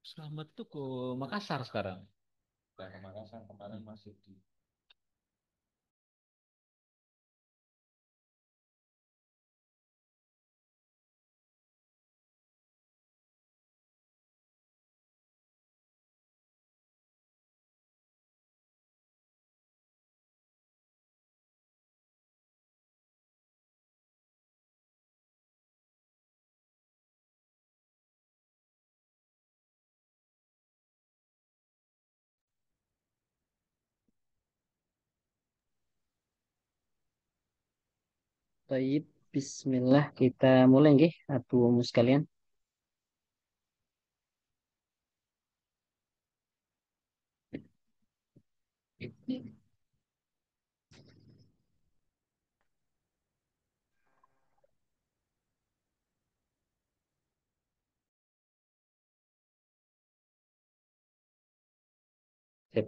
Selamat tuh ke Makassar sekarang. Udah ke Makassar kemarin masih di. Baik, Bismillah kita mulai nggih, atuh sekalian. Sip.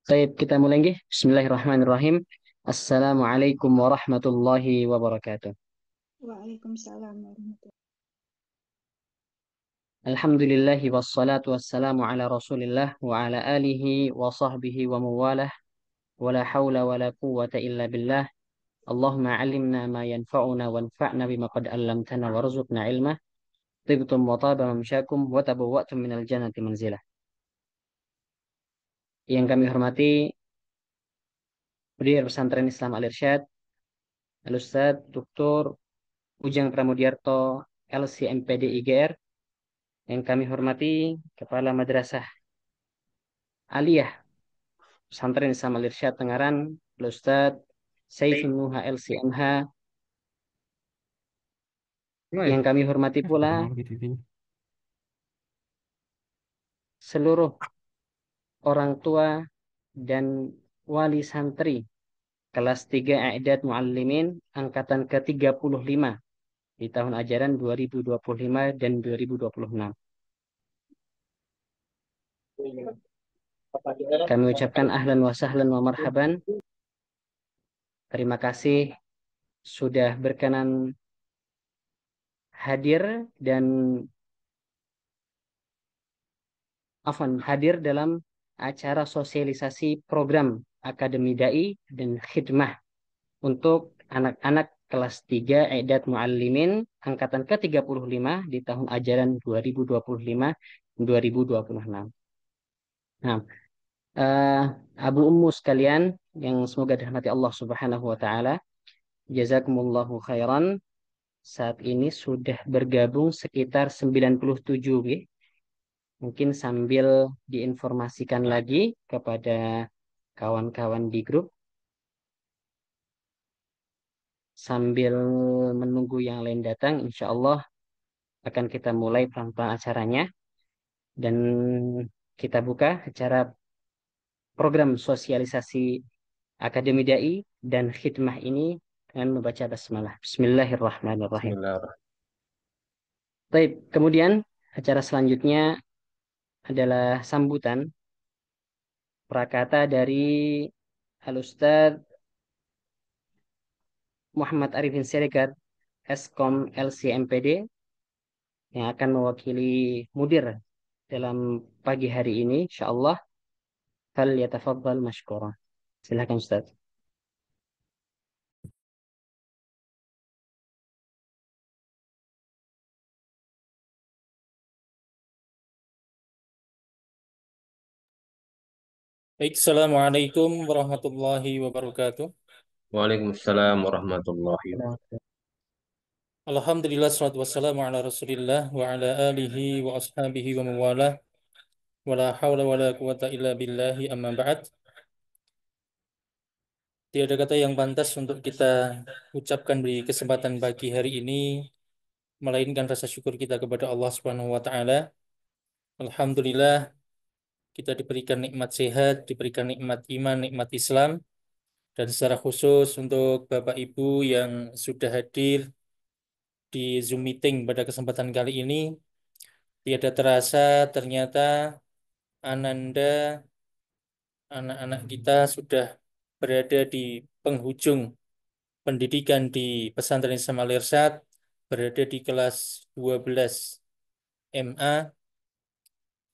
Baik, kita mulai nggih. Bismillahirrahmanirrahim. Assalamualaikum warahmatullahi wabarakatuh. Waalaikumsalam warahmatullahi. Alhamdulillahi wassalatu wassalamu ala Rasulillah wa ala alihi wa sahbihi wa mawalah wa la hawla wa la quwwata illa billah. Allahumma alimna ma yanfa'una wanfa'na bima qad 'allamtana warzuqna ilma. Tibtum wa taba mamsyakum wa tabawwa'tum minal jannati manzilah. Yang kami hormati Pendiri Pesantren Islam Al-Irsyad, Al-Ustaz Dr. Ujang Pramudiarto, LCMPD IGR. Yang kami hormati Kepala Madrasah Aliyah Pesantren Islam Al-Irsyad Tengaran, Al-Ustaz Saifun Nuha LCMH. Yang kami hormati pula seluruh orang tua dan wali santri kelas 3 I'dad Muallimin angkatan ke-35 di tahun ajaran 2025 dan 2026. Kami ucapkan ahlan wa sahlan wa marhaban. Terima kasih sudah berkenan hadir dan hadir dalam acara sosialisasi program Akademi Dai dan Khidmah untuk anak-anak kelas 3 I'dad Muallimin angkatan ke-35 di tahun ajaran 2025-2026. Nah, eh, Abu Ummu sekalian yang semoga dirahmati Allah Subhanahu wa taala, jazakumullahu khairan. Saat ini sudah bergabung sekitar 97, ya. Mungkin sambil diinformasikan lagi kepada kawan-kawan di grup sambil menunggu yang lain datang, insya Allah akan kita mulai pelan-pelan acaranya dan kita buka acara program sosialisasi Akademi Dai dan Khidmah ini dengan membaca basmalah. Bismillahirrahmanirrahim. Bismillahirrahmanirrahim. Baik, kemudian acara selanjutnya adalah sambutan prakata dari Al-Ustadz Muhammad Arifin Siregar, Eskom LCMPD, yang akan mewakili mudir dalam pagi hari ini, insyaallah. Fal yatafaddal mashkura. Silakan Ustaz. Baik, Assalamualaikum warahmatullahi wabarakatuh. Waalaikumsalam warahmatullahi wabarakatuh. Alhamdulillah, salatu wassalamu ala rasulillah wa ala alihi wa ashabihi wa mawalah wa la hawla wa la quwata illa billahi amma ba'd. Tiada kata yang pantas untuk kita ucapkan di kesempatan pagi hari ini melainkan rasa syukur kita kepada Allah Subhanahu wa taala. Alhamdulillah kita diberikan nikmat sehat, diberikan nikmat iman, nikmat Islam, dan secara khusus untuk Bapak Ibu yang sudah hadir di Zoom meeting pada kesempatan kali ini. Tiada terasa ternyata Ananda, anak-anak kita sudah berada di penghujung pendidikan di Pesantren Islam Al Irsyad, berada di kelas 12 MA.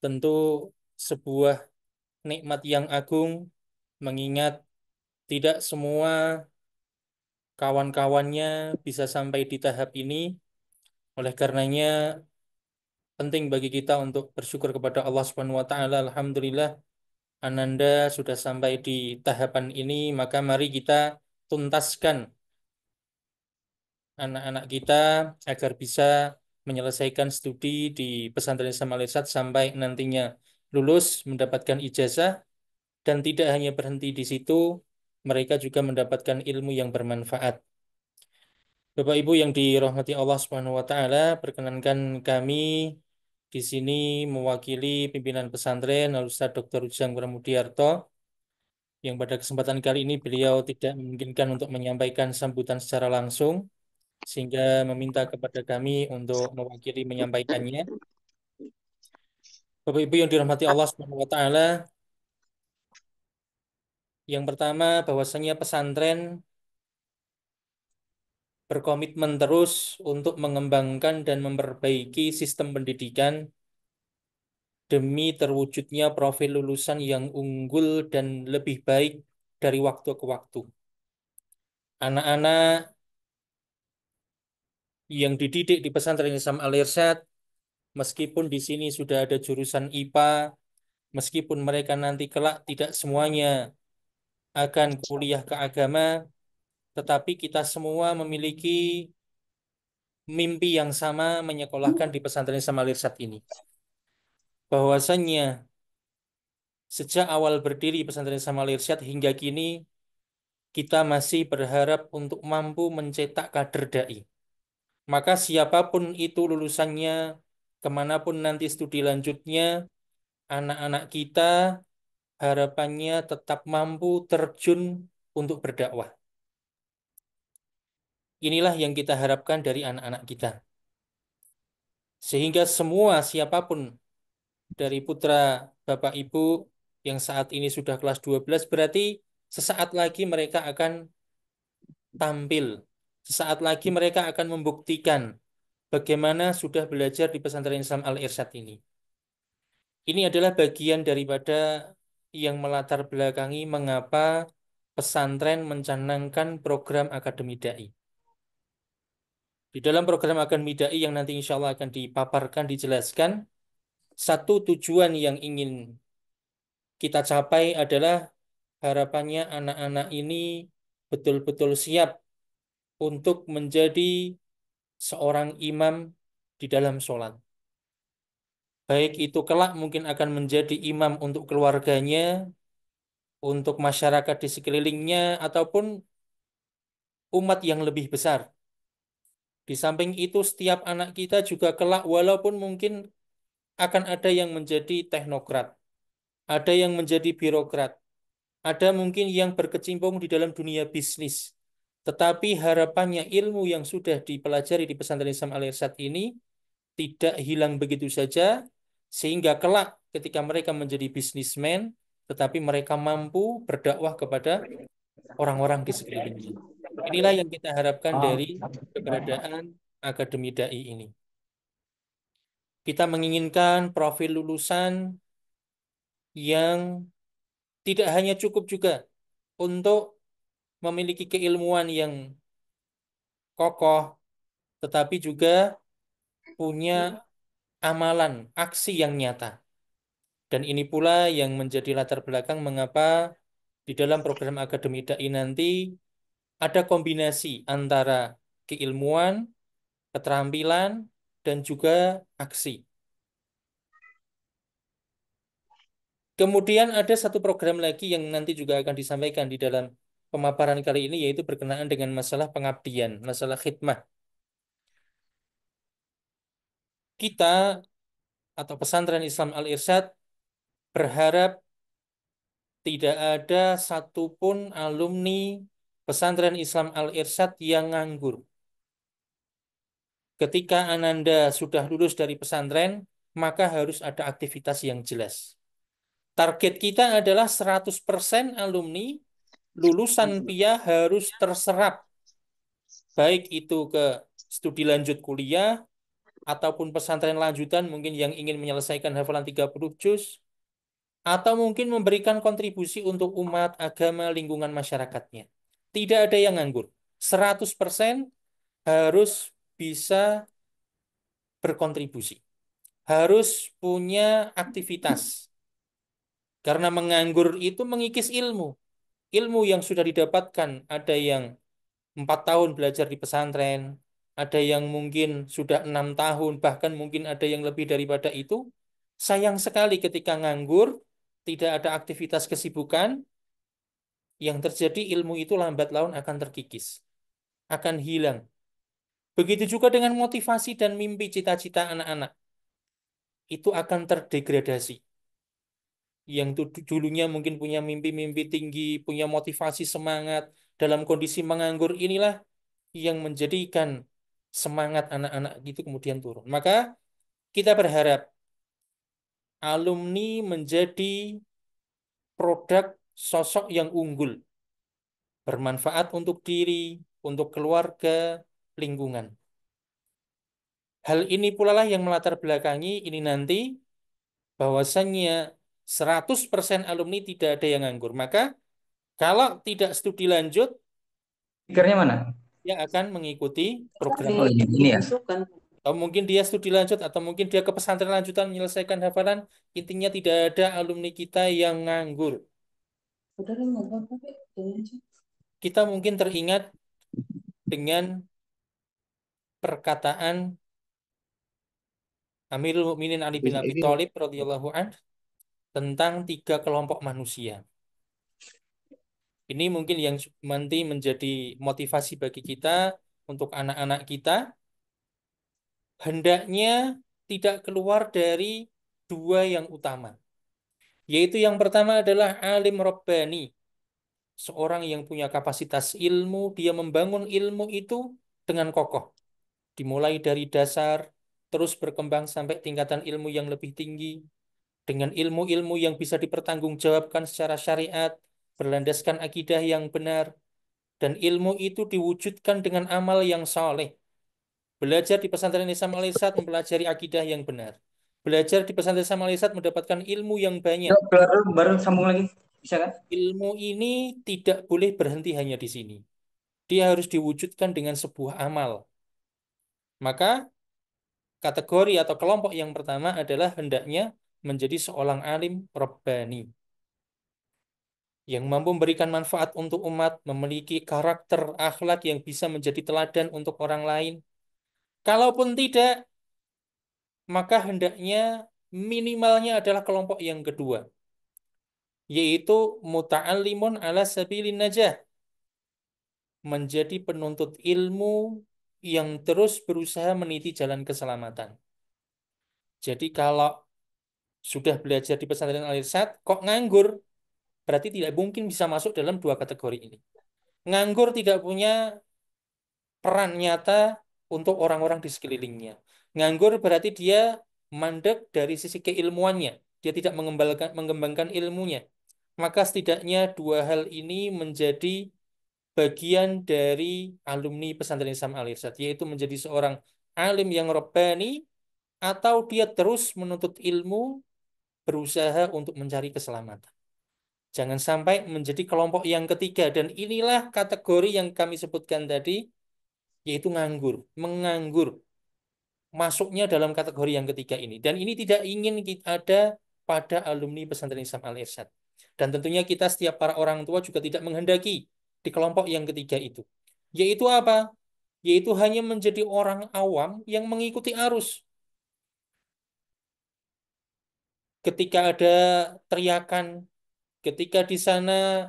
Tentu sebuah nikmat yang agung, mengingat tidak semua kawan-kawannya bisa sampai di tahap ini. Oleh karenanya penting bagi kita untuk bersyukur kepada Allah Subhanahu wa taala. Alhamdulillah Ananda sudah sampai di tahapan ini, maka mari kita tuntaskan anak-anak kita agar bisa menyelesaikan studi di Pesantren Islam Al Irsyad sampai nantinya lulus mendapatkan ijazah, dan tidak hanya berhenti di situ, mereka juga mendapatkan ilmu yang bermanfaat. Bapak Ibu yang dirahmati Allah Subhanahu wa taala, perkenankan kami di sini mewakili pimpinan pesantren Al-Ustaz Dr. Ujang Pramudiarto, yang pada kesempatan kali ini beliau tidak memungkinkan untuk menyampaikan sambutan secara langsung, sehingga meminta kepada kami untuk mewakili menyampaikannya. Bapak Ibu yang dirahmati Allah Subhanahu wa taala, yang pertama bahwasanya pesantren berkomitmen terus untuk mengembangkan dan memperbaiki sistem pendidikan demi terwujudnya profil lulusan yang unggul dan lebih baik dari waktu ke waktu. Anak-anak yang dididik di pesantren Islam Al Irsyad, meskipun di sini sudah ada jurusan IPA, meskipun mereka nanti kelak tidak semuanya akan kuliah ke agama, tetapi kita semua memiliki mimpi yang sama menyekolahkan di pesantren Islam Al Irsyad ini. Bahwasannya sejak awal berdiri pesantren Islam Al Irsyad hingga kini, kita masih berharap untuk mampu mencetak kader dai. Maka siapapun itu lulusannya, kemanapun nanti studi lanjutnya, anak-anak kita harapannya tetap mampu terjun untuk berdakwah. Inilah yang kita harapkan dari anak-anak kita. Sehingga semua siapapun dari putra Bapak Ibu yang saat ini sudah kelas 12, berarti sesaat lagi mereka akan tampil. Sesaat lagi mereka akan membuktikan bagaimana sudah belajar di pesantren Islam Al Irsyad ini. Ini adalah bagian daripada yang melatar belakangi mengapa pesantren mencanangkan program Akademi Dai. Di dalam program Akademi Dai yang nanti insya Allah akan dipaparkan, dijelaskan, satu tujuan yang ingin kita capai adalah harapannya anak-anak ini betul-betul siap untuk menjadi seorang imam di dalam sholat. Baik itu kelak mungkin akan menjadi imam untuk keluarganya, untuk masyarakat di sekelilingnya, ataupun umat yang lebih besar. Di samping itu, setiap anak kita juga kelak, walaupun mungkin akan ada yang menjadi teknokrat, ada yang menjadi birokrat, ada mungkin yang berkecimpung di dalam dunia bisnis. Tetapi harapannya ilmu yang sudah dipelajari di pesantren Islam Al Irsyad ini tidak hilang begitu saja, sehingga kelak ketika mereka menjadi bisnismen, tetapi mereka mampu berdakwah kepada orang-orang di sekelilingnya. Inilah yang kita harapkan dari keberadaan Akademi Dai ini. Kita menginginkan profil lulusan yang tidak hanya cukup juga untuk memiliki keilmuan yang kokoh, tetapi juga punya amalan, aksi yang nyata. Dan ini pula yang menjadi latar belakang mengapa di dalam program Akademi Dai nanti ada kombinasi antara keilmuan, keterampilan, dan juga aksi. Kemudian ada satu program lagi yang nanti juga akan disampaikan di dalam pemaparan kali ini, yaitu berkenaan dengan masalah pengabdian, masalah khidmah. Kita atau pesantren Islam Al Irsyad berharap tidak ada satupun alumni pesantren Islam Al Irsyad yang nganggur. Ketika Ananda sudah lulus dari pesantren, maka harus ada aktivitas yang jelas. Target kita adalah 100% alumni lulusan PIA harus terserap, baik itu ke studi lanjut kuliah, ataupun pesantren lanjutan mungkin yang ingin menyelesaikan hafalan 30 juz, atau mungkin memberikan kontribusi untuk umat, agama, lingkungan masyarakatnya. Tidak ada yang nganggur. 100% harus bisa berkontribusi. Harus punya aktivitas. Karena menganggur itu mengikis ilmu. Ilmu yang sudah didapatkan, ada yang 4 tahun belajar di pesantren, ada yang mungkin sudah 6 tahun, bahkan mungkin ada yang lebih daripada itu. Sayang sekali ketika nganggur, tidak ada aktivitas kesibukan, yang terjadi ilmu itu lambat laun akan terkikis, akan hilang. Begitu juga dengan motivasi dan mimpi cita-cita anak-anak, itu akan terdegradasi. Yang dulunya mungkin punya mimpi-mimpi tinggi, punya motivasi semangat, dalam kondisi menganggur inilah yang menjadikan semangat anak-anak itu kemudian turun. Maka kita berharap alumni menjadi produk sosok yang unggul, bermanfaat untuk diri, untuk keluarga, lingkungan. Hal ini pula lah yang melatar belakangi ini nanti bahwasannya 100% alumni tidak ada yang nganggur. Maka kalau tidak studi lanjut, Speakernya mana? dia akan mengikuti program. Oh, ini ya. Atau mungkin dia studi lanjut, atau mungkin dia ke pesantren lanjutan menyelesaikan hafalan. Intinya tidak ada alumni kita yang nganggur. Kita mungkin teringat dengan perkataan Amirul Mukminin Ali bin Abi Thalib radhiyallahu an tentang 3 kelompok manusia. Ini mungkin yang nanti menjadi motivasi bagi kita untuk anak-anak kita. Hendaknya tidak keluar dari 2 yang utama. Yaitu yang pertama adalah alim Rabbani. Seorang yang punya kapasitas ilmu, dia membangun ilmu itu dengan kokoh. Dimulai dari dasar, terus berkembang sampai tingkatan ilmu yang lebih tinggi. Dengan ilmu-ilmu yang bisa dipertanggungjawabkan secara syariat, berlandaskan akidah yang benar. Dan ilmu itu diwujudkan dengan amal yang saleh. Belajar di pesantren Islam Al-Irsyad mempelajari akidah yang benar. Belajar di pesantren Islam Al-Irsyad mendapatkan ilmu yang banyak. Yuk, keluar dulu, baru sambung lagi. Bisa kan? Ilmu ini tidak boleh berhenti hanya di sini. Dia harus diwujudkan dengan sebuah amal. Maka kategori atau kelompok yang pertama adalah hendaknya menjadi seorang alim Rabbani yang mampu memberikan manfaat untuk umat, memiliki karakter akhlak yang bisa menjadi teladan untuk orang lain. Kalaupun tidak, maka hendaknya minimalnya adalah kelompok yang kedua, yaitu muta'allimun ala sabilin najah, menjadi penuntut ilmu yang terus berusaha meniti jalan keselamatan. Jadi kalau sudah belajar di pesantren Al-Irsyad, kok nganggur, berarti tidak mungkin bisa masuk dalam 2 kategori ini. Nganggur tidak punya peran nyata untuk orang-orang di sekelilingnya. Nganggur berarti dia mandek dari sisi keilmuannya. Dia tidak mengembangkan ilmunya. Maka setidaknya 2 hal ini menjadi bagian dari alumni pesantren Islam Al-Irsyad, yaitu menjadi seorang alim yang Rabbani, atau dia terus menuntut ilmu, berusaha untuk mencari keselamatan. Jangan sampai menjadi kelompok yang ketiga. Dan inilah kategori yang kami sebutkan tadi, yaitu nganggur, menganggur. Masuknya dalam kategori yang ketiga ini. Dan ini tidak ingin kita ada pada alumni pesantren Islam Al-Irsyad. Dan tentunya kita setiap para orang tua juga tidak menghendaki di kelompok yang ketiga itu. Yaitu apa? Yaitu hanya menjadi orang awam yang mengikuti arus. Ketika ada teriakan, ketika di sana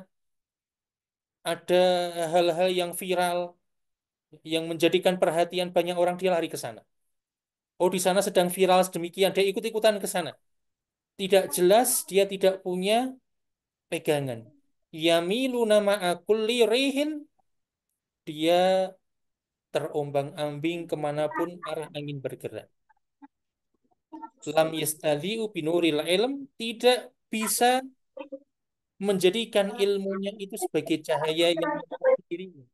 ada hal-hal yang viral, yang menjadikan perhatian banyak orang, dia lari ke sana. Oh, di sana sedang viral sedemikian, dia ikut-ikutan ke sana. Tidak jelas, dia tidak punya pegangan. Yamilu nama akulli rihin, dia terombang-ambing kemanapun arah angin bergerak. Lam yastali'u binuril ilm, tidak bisa menjadikan ilmunya itu sebagai cahaya yang menerangi dirinya.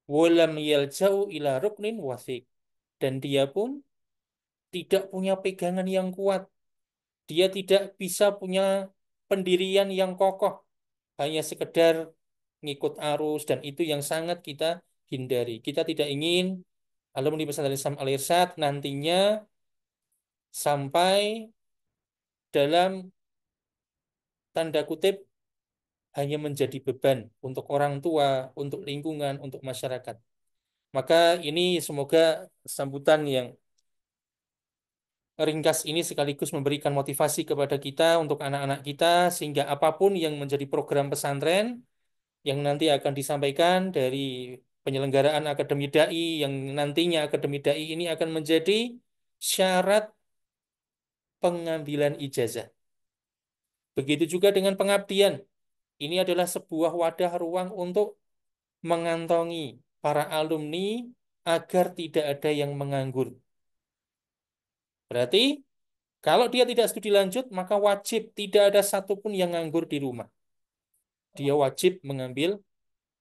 Walam yalja'u ila ruknin wasik. Dan dia pun tidak punya pegangan yang kuat. Dia tidak bisa punya pendirian yang kokoh. Hanya sekedar ngikut arus, dan itu yang sangat kita hindari. Kita tidak ingin alumni pesantren Islam Al Irsyad nantinya sampai dalam tanda kutip hanya menjadi beban untuk orang tua, untuk lingkungan, untuk masyarakat. Maka ini semoga sambutan yang ringkas ini sekaligus memberikan motivasi kepada kita untuk anak-anak kita, sehingga apapun yang menjadi program pesantren yang nanti akan disampaikan dari penyelenggaraan Akademi Dai, yang nantinya Akademi Dai ini akan menjadi syarat pengambilan ijazah. Begitu juga dengan pengabdian. Ini adalah sebuah wadah ruang untuk mengantongi para alumni agar tidak ada yang menganggur. Berarti kalau dia tidak studi lanjut, maka wajib tidak ada satupun yang nganggur di rumah. Dia wajib mengambil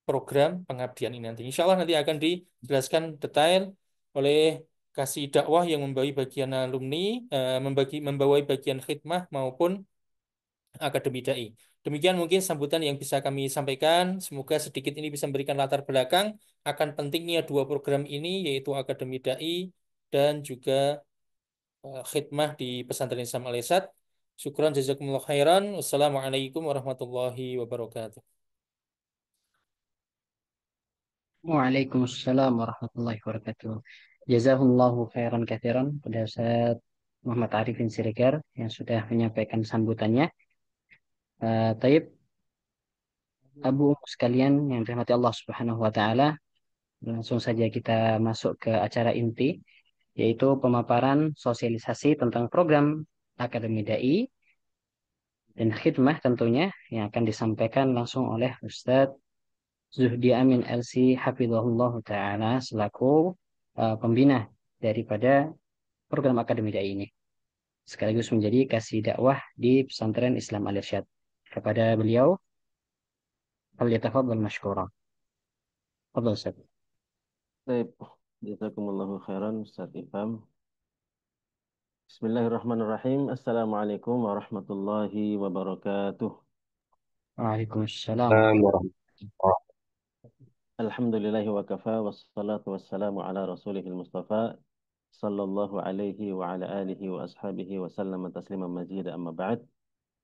program pengabdian ini nanti. Insya Allah nanti akan dijelaskan detail oleh kasih dakwah yang membawahi bagian alumni, membawai bagian khidmah maupun Akademi Dai. Demikian mungkin sambutan yang bisa kami sampaikan. Semoga sedikit ini bisa memberikan latar belakang akan pentingnya dua program ini, yaitu Akademi Dai dan juga khidmah di Pesantren Islam Al Irsyad. Syukran jazakumullah khairan. Wassalamualaikum warahmatullahi wabarakatuh. Waalaikumsalam warahmatullahi wabarakatuh. Jazakumullahu khairan katsiran pada Ustaz Muhammad Arifin Siregar yang sudah menyampaikan sambutannya. Taib Abu sekalian yang dirahmati Allah Subhanahu wa taala, langsung saja kita masuk ke acara inti, yaitu pemaparan sosialisasi tentang program Akademi Dai dan khidmah tentunya yang akan disampaikan langsung oleh Ustadz Zuhdi Amin LC Hafizahullah Ta'ala selaku pembina daripada program Akademi Dai ini, sekaligus menjadi kasih dakwah di Pesantren Islam Al Irsyad. Kepada beliau, falyatafaddal mashkura. Fadhal Ustaz. Baik, jazakumullahu khairan Ustaz Ifham. Bismillahirrahmanirrahim. Assalamualaikum warahmatullahi wabarakatuh. Waalaikumsalam. Warahmatullahi Alhamdulillahi wa kafa wassalatu wassalamu ala rasulihil mustafa sallallahu alaihi wa ala alihi wa ashabihi wa sallama tasliman mazida amma ba'd.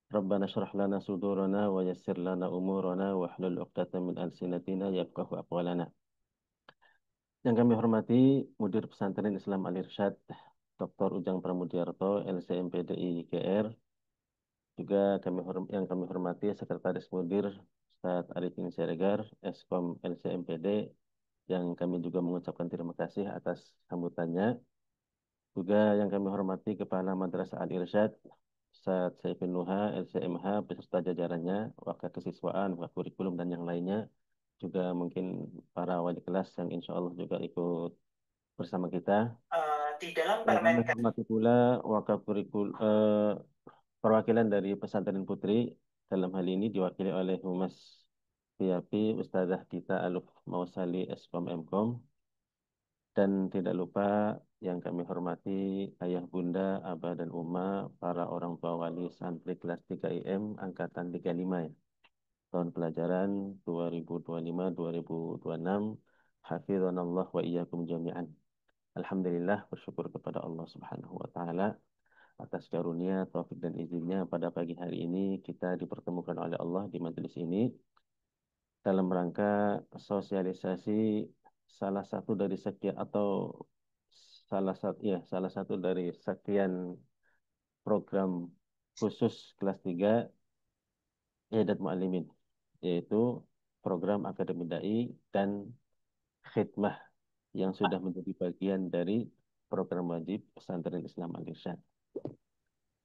Rabbana syrah lana sudurana wa yassir lana umurana wa hlul uqdatan min alsinatina yafqahu aqwalana. Yang kami hormati Mudir Pesantren Islam Al Irsyad Dr. Ujang Pramudiarto, LCMPDI GR. Juga yang kami hormati Sekretaris Mudir Ustadz Arifin Siregar, Eskom LCMPD, yang kami juga mengucapkan terima kasih atas sambutannya. Juga yang kami hormati Kepala Madrasah Al Irsyad, Ustadz Saifin Nuha, LCMH, beserta jajarannya, wakil kesiswaan, wakil kurikulum, dan yang lainnya. Juga mungkin para wali kelas yang insya Allah juga ikut bersama kita. Di dalam Kami permen hormati pula wakil perwakilan dari Pesantren Putri, dalam hal ini diwakili oleh Humas PAP Ustazah Dita Aluf Mausali Eskom Mkom, dan tidak lupa yang kami hormati ayah bunda, abah dan uma, para orang tua wali santri kelas 3 IM angkatan 35 ya. Tahun pelajaran 2025-2026. Hafizanallah wa iyyakum jami'an. Alhamdulillah, bersyukur kepada Allah Subhanahu wa taala atas karunia, taufik dan izinnya pada pagi hari ini kita dipertemukan oleh Allah di majelis ini dalam rangka sosialisasi salah satu dari sekian atau salah satu dari sekian program khusus kelas 3 I'dad Mu'allimin, yaitu program Akademi Dai dan khidmah yang sudah menjadi bagian dari program wajib Pesantren Islam Al Irsyad.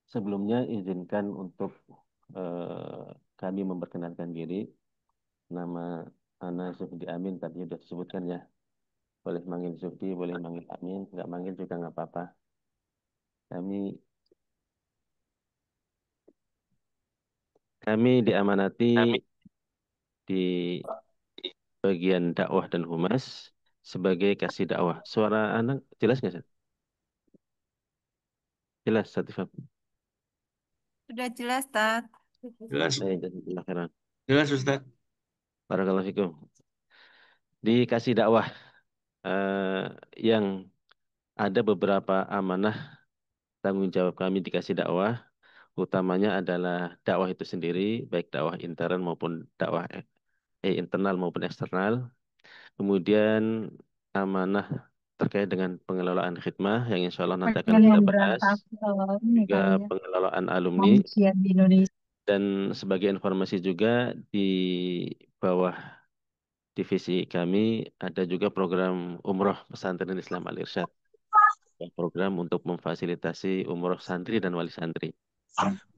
Sebelumnya izinkan untuk kami memperkenalkan diri. Nama Ana Sufdi Amin tadi sudah disebutkan ya. Boleh manggil Sufdi, boleh manggil Amin, nggak manggil juga nggak apa-apa. Kami kami diamanati di bagian dakwah dan humas sebagai kasih dakwah. Suara anak jelas nggak sih? Jelas, Satifah. Sudah jelas, Tat. Jelas, Baik, jazakallah khairan. jelas Ustaz. Barakallahu fikum. Dikasih dakwah eh, yang ada beberapa amanah tanggung jawab kami dikasih dakwah. Utamanya adalah dakwah itu sendiri, baik dakwah intern maupun dakwah internal maupun eksternal. Kemudian amanah terkait dengan pengelolaan khidmah yang insya Allah nanti akan Pengen kita yang bahas. berantak kalau ini Juga kali ya. pengelolaan alumni. Manusia di Indonesia. Dan sebagai informasi juga di bawah divisi kami ada juga program Umroh Pesantren Islam Al-Irsyad. Program untuk memfasilitasi umroh santri dan wali santri.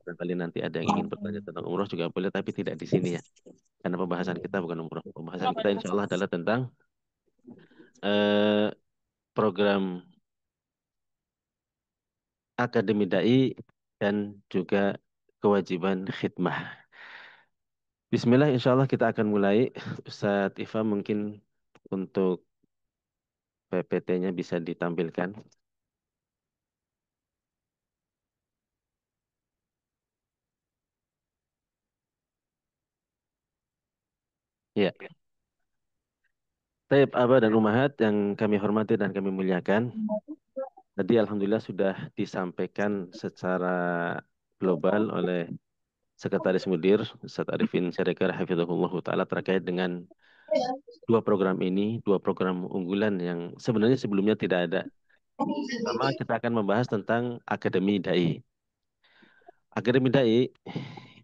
Barangkali nanti ada yang ingin bertanya tentang umroh juga boleh, tapi tidak di sini ya. Karena pembahasan kita bukan umroh. Pembahasan kita insya Allah adalah tentang eh, program Akademi Dai dan juga kewajiban khidmah. Bismillah, insya Allah kita akan mulai. Ustadz Iva mungkin untuk PPT-nya bisa ditampilkan. Ya. Taib Abah dan Umahat yang kami hormati dan kami muliakan. Tadi Alhamdulillah sudah disampaikan secara global oleh Sekretaris Mudir, Ustadz Arifin Syarikar Hafizahullah Ta'ala terkait dengan dua program ini, dua program unggulan yang sebenarnya sebelumnya tidak ada. Pertama kita akan membahas tentang Akademi Dai. Akademi Dai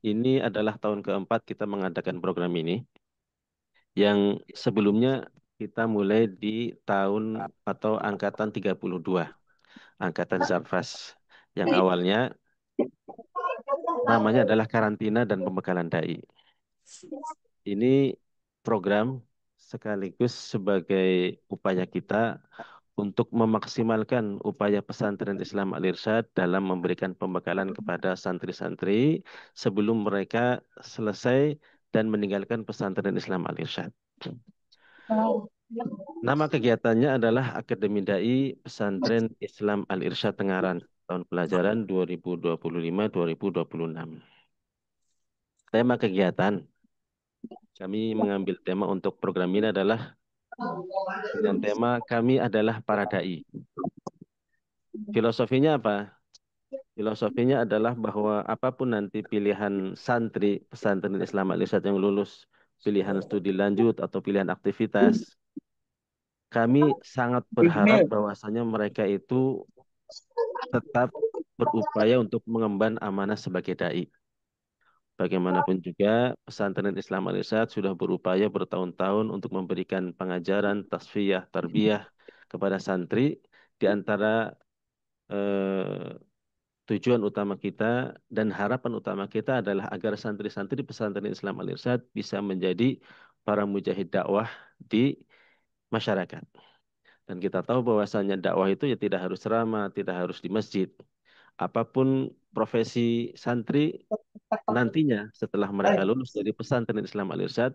ini adalah tahun keempat kita mengadakan program ini. Yang sebelumnya kita mulai di tahun atau angkatan 32, angkatan Zarfas. Yang awalnya namanya adalah karantina dan pembekalan dai. Ini program sekaligus sebagai upaya kita untuk memaksimalkan upaya pesantren Islam Al-Irsyad dalam memberikan pembekalan kepada santri-santri sebelum mereka selesai dan meninggalkan pesantren Islam Al-Irsyad. Nama kegiatannya adalah Akademi Dai Pesantren Islam Al-Irsyad Tengaran tahun pelajaran 2025-2026. Tema kegiatan kami mengambil tema untuk program ini adalah dengan tema kami adalah para dai. Filosofinya apa? Filosofinya adalah bahwa apapun nanti pilihan santri pesantren Islam Al-Irsyad yang lulus, pilihan studi lanjut atau pilihan aktivitas, kami sangat berharap bahwasanya mereka itu tetap berupaya untuk mengemban amanah sebagai dai. Bagaimanapun juga pesantren Islam Al-Irsyad sudah berupaya bertahun-tahun untuk memberikan pengajaran, tasfiyah, tarbiyah kepada santri. Di antara eh, tujuan utama kita dan harapan utama kita adalah agar santri-santri pesantren Islam Al-Irsyad bisa menjadi para mujahid dakwah di masyarakat. Dan kita tahu bahwasanya dakwah itu ya tidak harus ceramah, tidak harus di masjid. Apapun profesi santri nantinya setelah mereka lulus dari pesantren Islam Al-Irsyad,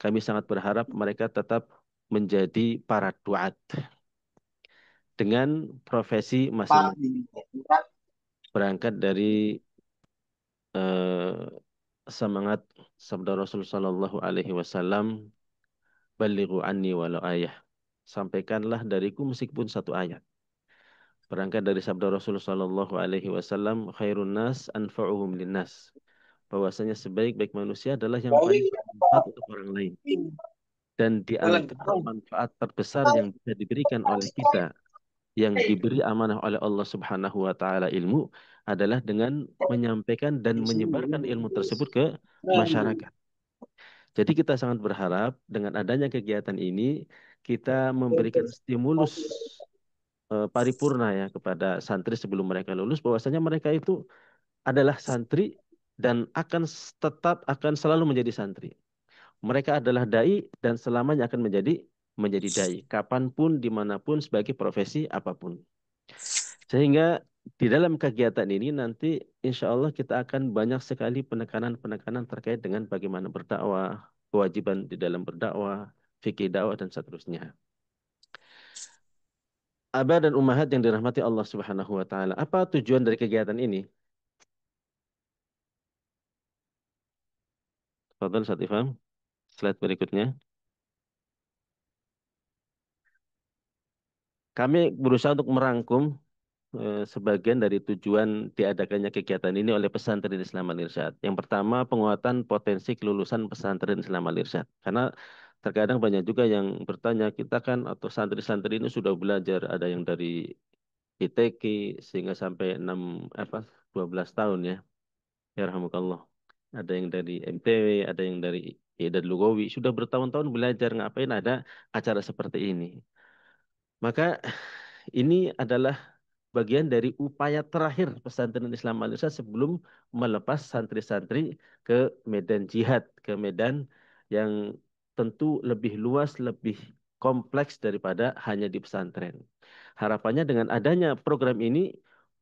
kami sangat berharap mereka tetap menjadi para duat dengan profesi masing-masing. Berangkat dari semangat sabda Rasul Sallallahu Alaihi Wasallam, balighu anni walau ayah. Sampaikanlah dariku meskipun satu ayat. Berangkat dari sabda Rasul Sallallahu Alaihi Wasallam, khairun nas anfa'uhum linnas. Bahwasanya sebaik-baik manusia adalah yang paling bermanfaat untuk orang lain. Dan di antara manfaat terbesar yang bisa diberikan oleh kita, yang diberi amanah oleh Allah Subhanahu wa taala ilmu adalah dengan menyampaikan dan menyebarkan ilmu tersebut ke masyarakat. Jadi kita sangat berharap dengan adanya kegiatan ini kita memberikan stimulus paripurna ya kepada santri sebelum mereka lulus bahwasanya mereka itu adalah santri dan akan tetap akan selalu menjadi santri. Mereka adalah dai dan selamanya akan menjadi dai, kapanpun, dimanapun, sebagai profesi apapun. Sehingga di dalam kegiatan ini nanti insya Allah kita akan banyak sekali penekanan-penekanan terkait dengan bagaimana berdakwah, kewajiban di dalam berdakwah, fikih dakwah dan seterusnya. Aba dan Ummahat yang dirahmati Allah Subhanahu wa taala. Apa tujuan dari kegiatan ini? Fadhal Ustaz Ifham. Slide berikutnya. Kami berusaha untuk merangkum sebagian dari tujuan diadakannya kegiatan ini oleh Pesantren Islam Al-Irsyad. Yang pertama, penguatan potensi kelulusan Pesantren Islam Al-Irsyad. Karena terkadang banyak juga yang bertanya, kita kan atau santri-santri ini sudah belajar, ada yang dari ITQ sehingga sampai 12 tahun ya. Ya rahmukallah. Ada yang dari MTW, ada yang dari Idad Lugawi, sudah bertahun-tahun belajar, ngapain ada acara seperti ini. Maka ini adalah bagian dari upaya terakhir Pesantren Islam Malaysia sebelum melepas santri-santri ke medan jihad, ke medan yang tentu lebih luas, lebih kompleks daripada hanya di pesantren. Harapannya dengan adanya program ini,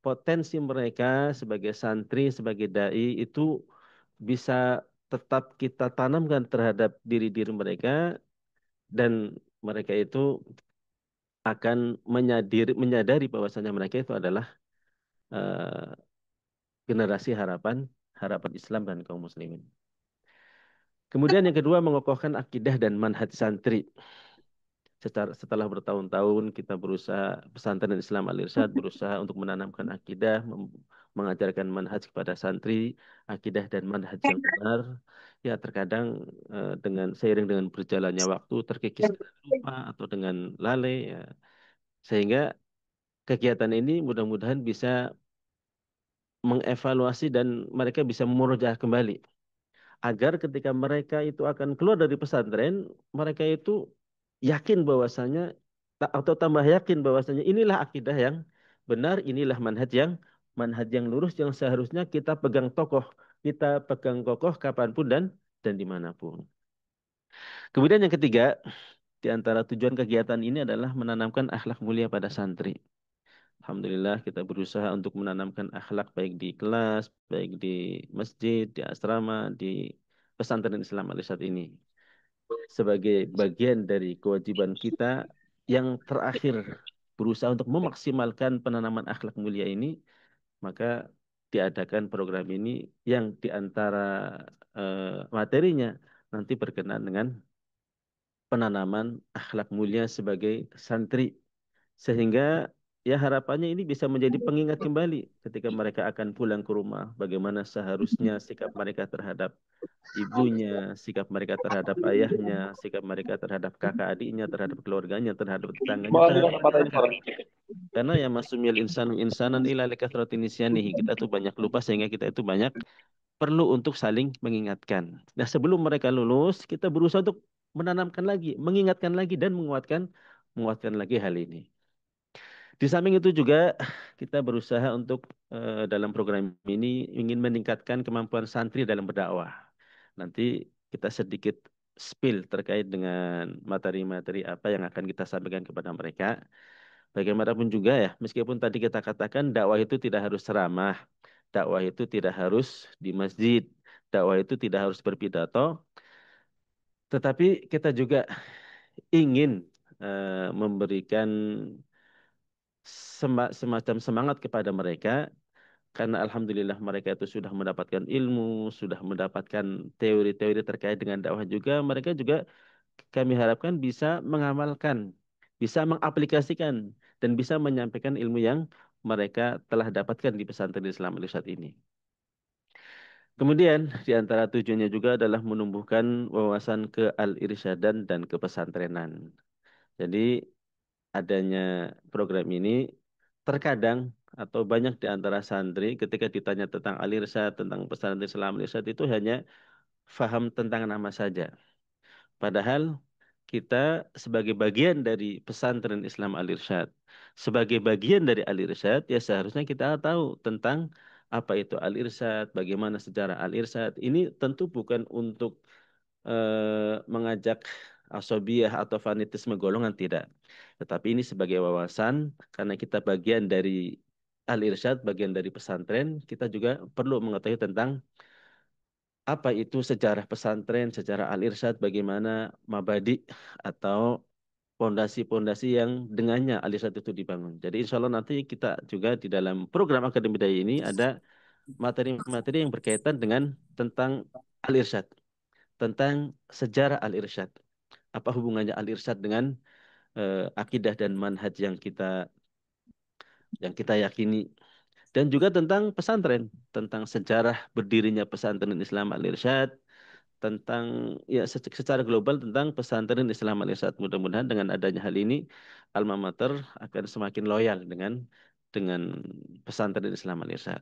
potensi mereka sebagai santri, sebagai dai itu bisa tetap kita tanamkan terhadap diri-diri mereka dan mereka itu akan menyadari bahwasanya mereka itu adalah eh, generasi harapan harapan Islam dan kaum muslimin. Kemudian yang kedua, mengokohkan akidah dan manhaj santri. Setelah bertahun-tahun kita berusaha, Pesantren Islam Al-Irsyad berusaha untuk menanamkan akidah, mengajarkan manhaj kepada santri, akidah dan manhaj yang benar. Ya terkadang seiring dengan berjalannya waktu terkikis lupa atau dengan lalai ya. Sehingga kegiatan ini mudah-mudahan bisa mengevaluasi dan mereka bisa memurojaah kembali agar ketika mereka itu akan keluar dari pesantren, mereka itu yakin bahwasanya atau tambah yakin bahwasanya inilah akidah yang benar, inilah manhaj yang lurus yang seharusnya kita pegang kokoh kapanpun dan dimanapun. Kemudian yang ketiga, di antara tujuan kegiatan ini adalah menanamkan akhlak mulia pada santri. Alhamdulillah kita berusaha untuk menanamkan akhlak baik di kelas, baik di masjid, di asrama, di pesantren Islam Al-Irsyad ini. Sebagai bagian dari kewajiban kita yang terakhir berusaha untuk memaksimalkan penanaman akhlak mulia ini, maka diadakan program ini yang di antara materinya nanti berkenaan dengan penanaman akhlak mulia sebagai santri. Sehingga ya harapannya ini bisa menjadi pengingat kembali ketika mereka akan pulang ke rumah. Bagaimana seharusnya sikap mereka terhadap ibunya, sikap mereka terhadap ayahnya, sikap mereka terhadap kakak adiknya, terhadap keluarganya, terhadap tetangganya, terhadap masyarakat. Karena ya masumil insanu insanan ila likathratin nisyanihi. Kita tuh banyak lupa sehingga kita itu banyak perlu untuk saling mengingatkan. Nah, sebelum mereka lulus, kita berusaha untuk menanamkan lagi, mengingatkan lagi dan menguatkan lagi hal ini. Di samping itu juga kita berusaha untuk dalam program ini ingin meningkatkan kemampuan santri dalam berdakwah. Nanti kita sedikit spill terkait dengan materi-materi apa yang akan kita sampaikan kepada mereka. Bagaimanapun juga ya, meskipun tadi kita katakan dakwah itu tidak harus ceramah, dakwah itu tidak harus di masjid, dakwah itu tidak harus berpidato, tetapi kita juga ingin memberikan semacam semangat kepada mereka karena alhamdulillah mereka itu sudah mendapatkan ilmu, sudah mendapatkan teori-teori terkait dengan dakwah juga, mereka juga kami harapkan bisa mengamalkan, bisa mengaplikasikan dan bisa menyampaikan ilmu yang mereka telah dapatkan di pesantren Islam Al-Irsyad ini. Kemudian di antara tujuannya juga adalah menumbuhkan wawasan ke al-irsyadan dan kepesantrenan. Jadi adanya program ini terkadang atau banyak di antara santri ketika ditanya tentang al-irsyad, tentang pesantren Islam al-irsyad itu hanya faham tentang nama saja. Padahal kita sebagai bagian dari pesantren Islam al-irsyad, sebagai bagian dari al-irsyad ya seharusnya kita tahu tentang apa itu al-irsyad, bagaimana sejarah al-irsyad. Ini tentu bukan untuk mengajak asobiyah atau fanatisme golongan, tidak. Tetapi ini sebagai wawasan, karena kita bagian dari Al-Irsyad, bagian dari pesantren, kita juga perlu mengetahui tentang apa itu sejarah pesantren, sejarah Al-Irsyad, bagaimana mabadi atau pondasi-pondasi yang dengannya Al-Irsyad itu dibangun. Jadi insya Allah nanti kita juga di dalam program Akademi Daya ini ada materi-materi yang berkaitan dengan tentang Al-Irsyad, tentang sejarah Al-Irsyad. Apa hubungannya Al-Irsyad dengan akidah dan manhaj yang kita yakini, dan juga tentang pesantren, tentang sejarah berdirinya pesantren Islam Al-Irsyad, tentang ya secara global tentang pesantren Islam Al-Irsyad. Mudah-mudahan dengan adanya hal ini alma mater akan semakin loyal dengan pesantren Islam Al-Irsyad.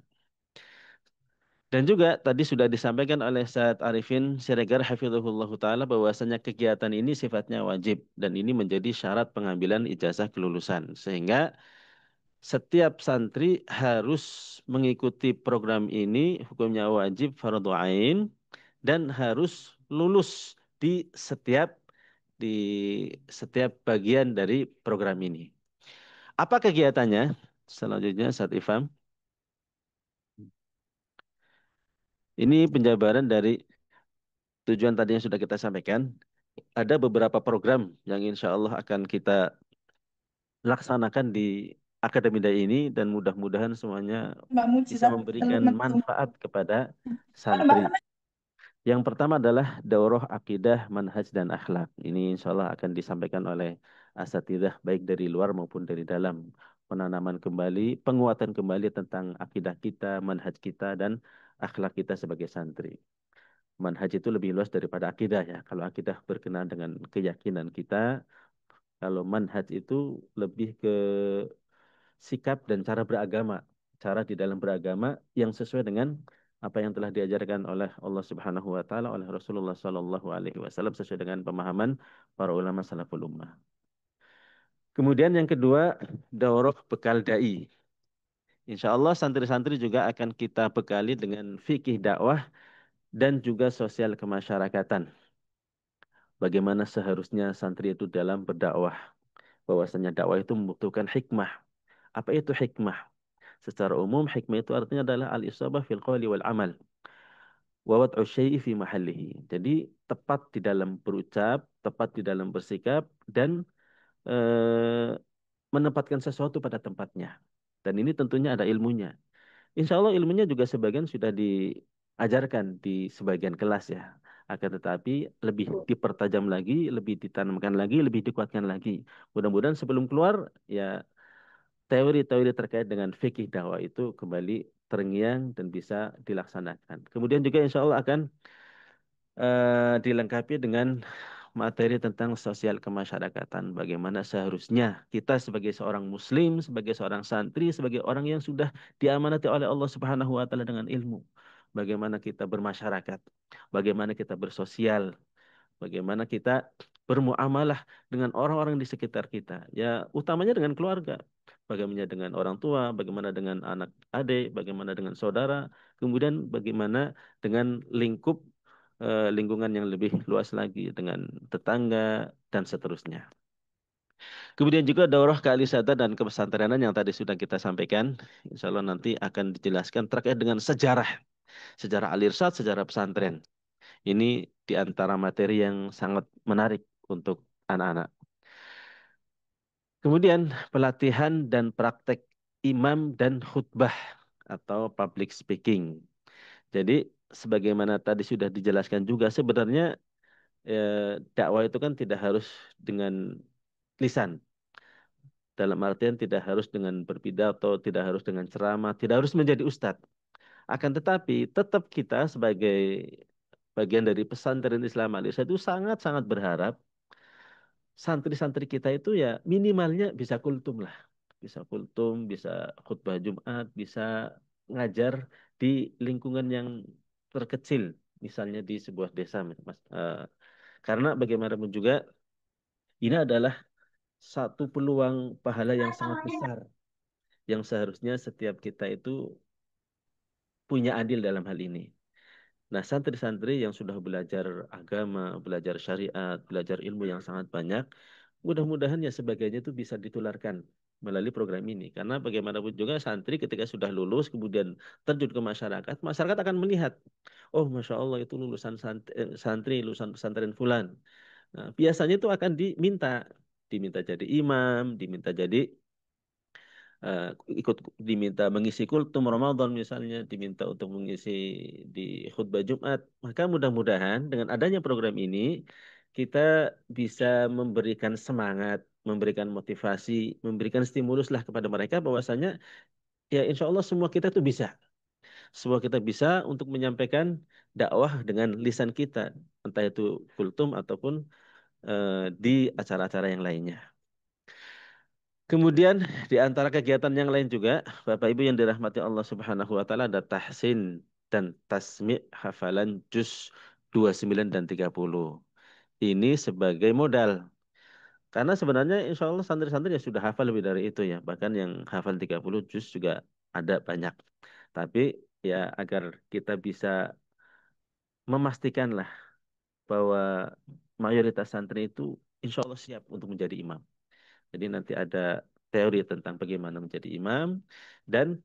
Dan juga tadi sudah disampaikan oleh Said Arifin Siregar hafizahullah taala bahwasanya kegiatan ini sifatnya wajib dan ini menjadi syarat pengambilan ijazah kelulusan, sehingga setiap santri harus mengikuti program ini, hukumnya wajib fardhu ain, dan harus lulus di setiap di setiap bagian dari program ini. Apa kegiatannya? Selanjutnya Saat Ifam. Ini penjabaran dari tujuan tadi yang sudah kita sampaikan. Ada beberapa program yang insya Allah akan kita laksanakan di Akademi Dai ini, dan mudah-mudahan semuanya Mbak bisa Mujizat memberikan manfaat kepada mana Mbak? santri. Yang pertama adalah daurah akidah, manhaj, dan akhlak. Ini insya Allah akan disampaikan oleh asatidzah baik dari luar maupun dari dalam. Penanaman kembali, penguatan kembali tentang akidah kita, manhaj kita, dan akhlak kita sebagai santri. Manhaj itu lebih luas daripada akidah ya. Kalau akidah berkenaan dengan keyakinan kita, kalau manhaj itu lebih ke sikap dan cara beragama, cara di dalam beragama yang sesuai dengan apa yang telah diajarkan oleh Allah Subhanahu wa taala, oleh Rasulullah sallallahu alaihi wasallam, sesuai dengan pemahaman para ulama salaful ummah. Kemudian yang kedua, daurah bekal dai. Insya Allah santri-santri juga akan kita bekali dengan fikih dakwah dan juga sosial kemasyarakatan. Bagaimana seharusnya santri itu dalam berdakwah. Bahwasanya dakwah itu membutuhkan hikmah. Apa itu hikmah? Secara umum, hikmah itu artinya adalah al-isabah fil qawli wal amal. Wa wad'u syai'i fi mahallihi. Jadi, tepat di dalam berucap, tepat di dalam bersikap, dan eh, menempatkan sesuatu pada tempatnya. Dan ini tentunya ada ilmunya. Insya Allah ilmunya juga sebagian sudah diajarkan di sebagian kelas ya. Akan tetapi lebih dipertajam lagi, lebih ditanamkan lagi, lebih dikuatkan lagi. Mudah-mudahan sebelum keluar, ya teori-teori terkait dengan fikih dakwah itu kembali terngiang dan bisa dilaksanakan. Kemudian juga insya Allah akan dilengkapi dengan materi tentang sosial kemasyarakatan. Bagaimana seharusnya kita sebagai seorang muslim, sebagai seorang santri, sebagai orang yang sudah diamanati oleh Allah Subhanahu wa taala dengan ilmu. Bagaimana kita bermasyarakat, bagaimana kita bersosial, bagaimana kita bermuamalah dengan orang-orang di sekitar kita. Ya, utamanya dengan keluarga. Bagaimana dengan orang tua, bagaimana dengan anak adik, bagaimana dengan saudara, kemudian bagaimana dengan lingkungan yang lebih luas lagi, dengan tetangga, dan seterusnya. Kemudian juga daurah kealisatan dan kepesanterenan yang tadi sudah kita sampaikan. Insya Allah nanti akan dijelaskan terkait dengan sejarah Al-Irsyad, sejarah pesantren. Ini di antara materi yang sangat menarik untuk anak-anak. Kemudian pelatihan dan praktek imam dan khutbah atau public speaking. Jadi sebagaimana tadi sudah dijelaskan juga, sebenarnya dakwah itu kan tidak harus dengan lisan. Dalam artian tidak harus dengan berpidato, tidak harus dengan ceramah, tidak harus menjadi ustadz. Akan tetapi tetap kita sebagai bagian dari pesantren Islam Malaysia itu sangat-sangat berharap santri-santri kita itu ya minimalnya bisa kultum lah. Bisa kultum, bisa khutbah Jumat, bisa ngajar di lingkungan yang terkecil. Misalnya di sebuah desa, Mas. Karena bagaimanapun juga ini adalah satu peluang pahala yang sangat besar. Yang seharusnya setiap kita itu punya andil dalam hal ini. Nah, santri-santri yang sudah belajar agama, belajar syariat, belajar ilmu yang sangat banyak, mudah-mudahan ya sebagainya itu bisa ditularkan melalui program ini. Karena bagaimanapun juga santri ketika sudah lulus kemudian terjun ke masyarakat, masyarakat akan melihat, oh Masya Allah itu lulusan santri, lulusan pesantren fulan. Nah, biasanya itu akan diminta jadi imam, diminta jadi eh, ikut diminta mengisi kultum Ramadan misalnya, diminta untuk mengisi di khutbah Jumat. Maka mudah-mudahan dengan adanya program ini kita bisa memberikan semangat, memberikan motivasi, memberikan stimulus lah kepada mereka bahwasanya ya insya Allah semua kita tuh bisa. Semua kita bisa untuk menyampaikan dakwah dengan lisan kita, entah itu kultum ataupun di acara-acara yang lainnya. Kemudian di antara kegiatan yang lain juga, Bapak Ibu yang dirahmati Allah Subhanahu wa taala ada tahsin dan tasmi' hafalan juz 29 dan 30. Ini sebagai modal. Karena sebenarnya insya Allah santri-santri ya sudah hafal lebih dari itu ya. Bahkan yang hafal 30 juz juga ada banyak. Tapi ya agar kita bisa memastikanlah bahwa mayoritas santri itu insya Allah siap untuk menjadi imam. Jadi nanti ada teori tentang bagaimana menjadi imam dan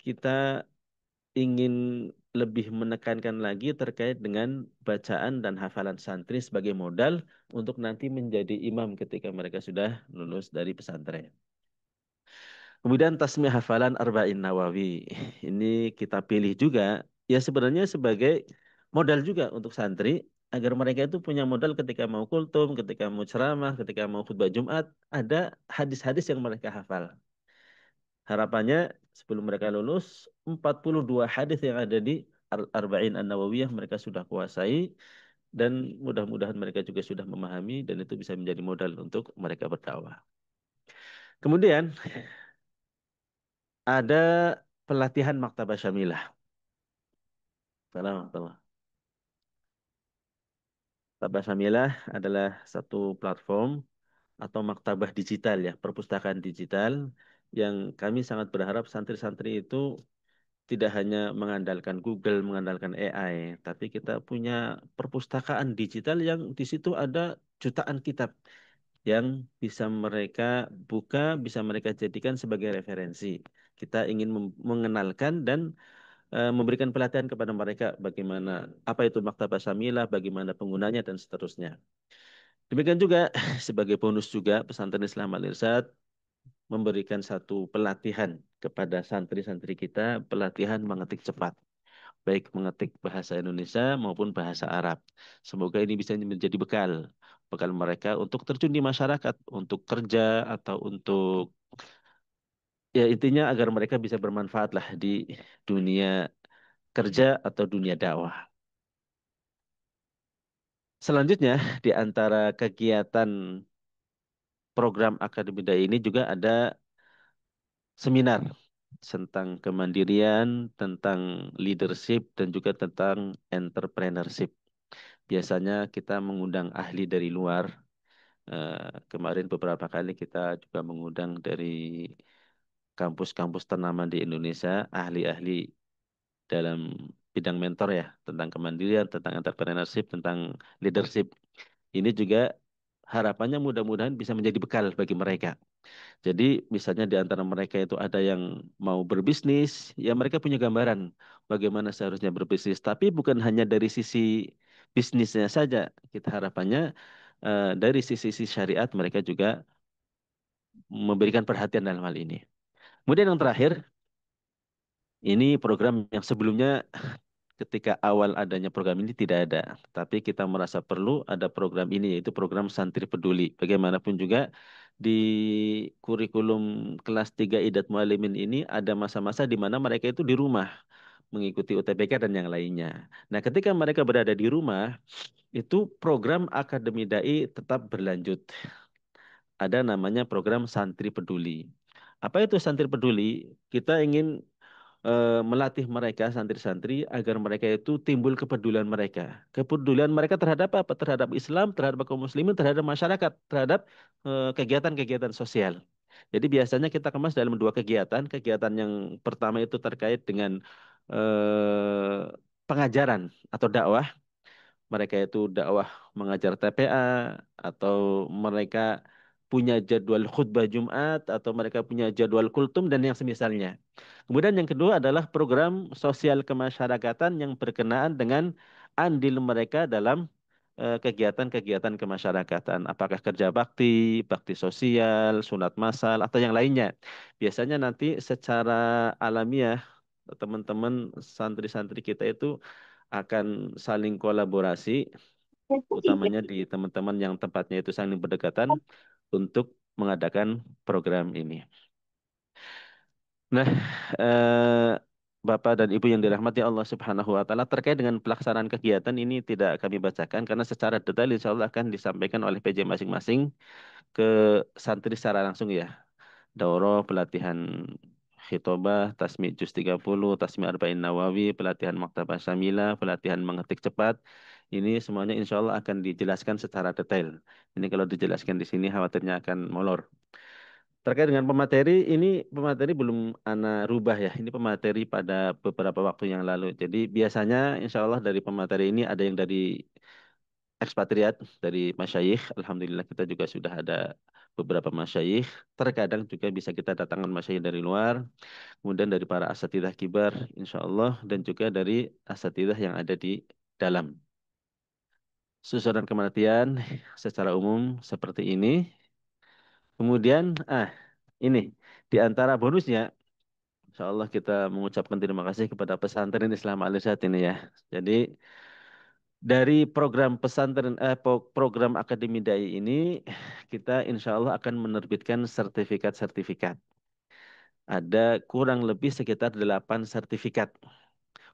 kita ingin lebih menekankan lagi terkait dengan bacaan dan hafalan santri sebagai modal untuk nanti menjadi imam ketika mereka sudah lulus dari pesantren. Kemudian tasmiyah hafalan Arba'in Nawawi. Ini kita pilih juga ya sebenarnya sebagai modal juga untuk santri agar mereka itu punya modal ketika mau kultum, ketika mau ceramah, ketika mau khutbah Jumat, ada hadis-hadis yang mereka hafal. Harapannya sebelum mereka lulus 42 hadis yang ada di Arba'in An-Nawawiyah mereka sudah kuasai dan mudah-mudahan mereka juga sudah memahami dan itu bisa menjadi modal untuk mereka berdakwah. Kemudian ada pelatihan Maktabah Syamilah. Salam. Maktabah Syamilah adalah satu platform atau maktabah digital ya, perpustakaan digital yang kami sangat berharap santri-santri itu tidak hanya mengandalkan Google, mengandalkan AI, tapi kita punya perpustakaan digital yang di situ ada jutaan kitab yang bisa mereka buka, bisa mereka jadikan sebagai referensi. Kita ingin mengenalkan dan memberikan pelatihan kepada mereka bagaimana apa itu Maktabah Syamilah, bagaimana penggunanya dan seterusnya. Demikian juga sebagai bonus juga pesantren Islam Al Irsyad memberikan satu pelatihan kepada santri-santri kita, pelatihan mengetik cepat, baik mengetik bahasa Indonesia maupun bahasa Arab. Semoga ini bisa menjadi bekal mereka untuk terjun di masyarakat, untuk kerja atau untuk ya intinya agar mereka bisa bermanfaat lah di dunia kerja atau dunia dakwah. Selanjutnya, di antara kegiatan program Akademi Dai ini juga ada seminar tentang kemandirian, tentang leadership, dan juga tentang entrepreneurship. Biasanya kita mengundang ahli dari luar. Kemarin beberapa kali kita juga mengundang dari kampus-kampus ternama di Indonesia, ahli-ahli dalam bidang mentor ya, tentang kemandirian, tentang entrepreneurship, tentang leadership. Ini juga harapannya mudah-mudahan bisa menjadi bekal bagi mereka. Jadi misalnya di antara mereka itu ada yang mau berbisnis, ya mereka punya gambaran bagaimana seharusnya berbisnis. Tapi bukan hanya dari sisi bisnisnya saja. Kita harapannya dari sisi syariat mereka juga memberikan perhatian dalam hal ini. Kemudian yang terakhir, ini program yang sebelumnya ketika awal adanya program ini tidak ada. Tapi kita merasa perlu ada program ini, yaitu program Santri Peduli. Bagaimanapun juga di kurikulum kelas 3 Idat Mualimin ini ada masa-masa di mana mereka itu di rumah mengikuti UTBK dan yang lainnya. Nah, ketika mereka berada di rumah, itu program Akademi Dai tetap berlanjut. Ada namanya program Santri Peduli. Apa itu Santri Peduli? Kita ingin melatih mereka santri-santri agar mereka itu timbul kepedulian mereka. Kepedulian mereka terhadap apa? Terhadap Islam, terhadap kaum muslimin, terhadap masyarakat, terhadap kegiatan-kegiatan sosial. Jadi biasanya kita kemas dalam dua kegiatan. Kegiatan yang pertama itu terkait dengan eh, pengajaran atau dakwah, mereka itu dakwah mengajar TPA, atau mereka punya jadwal khutbah Jumat, atau mereka punya jadwal kultum dan yang semisalnya. Kemudian yang kedua adalah program sosial kemasyarakatan yang berkenaan dengan andil mereka dalam kegiatan-kegiatan kemasyarakatan. Apakah kerja bakti, bakti sosial, sunat masal, atau yang lainnya. Biasanya nanti secara alamiah teman-teman santri-santri kita itu akan saling kolaborasi, utamanya di teman-teman yang tempatnya itu saling berdekatan untuk mengadakan program ini. Nah, eh, Bapak dan Ibu yang dirahmati Allah Subhanahu wa taala, terkait dengan pelaksanaan kegiatan ini tidak kami bacakan karena secara detail insya Allah akan disampaikan oleh PJ masing-masing ke santri secara langsung ya. Daurah, pelatihan khitobah, tasmi juz 30, tasmi arba'in nawawi, pelatihan maktabah syamilah, pelatihan mengetik cepat. Ini semuanya insya Allah akan dijelaskan secara detail. Ini kalau dijelaskan di sini khawatirnya akan molor. Terkait dengan pemateri, ini pemateri belum ana rubah ya. Ini pemateri pada beberapa waktu yang lalu. Jadi biasanya insya Allah dari pemateri ini ada yang dari ekspatriat, dari masyayikh. Alhamdulillah kita juga sudah ada beberapa masyayikh. Terkadang juga bisa kita datangkan masyayikh dari luar. Kemudian dari para asatidah kibar insya Allah. Dan juga dari asatidah yang ada di dalam. Susunan kematian secara umum seperti ini. Kemudian, ini di antara bonusnya, insya Allah kita mengucapkan terima kasih kepada pesantren Islam Al Irsyad ini ya. Jadi dari program program Akademi Dai ini, kita insya Allah akan menerbitkan sertifikat-sertifikat. Ada kurang lebih sekitar 8 sertifikat.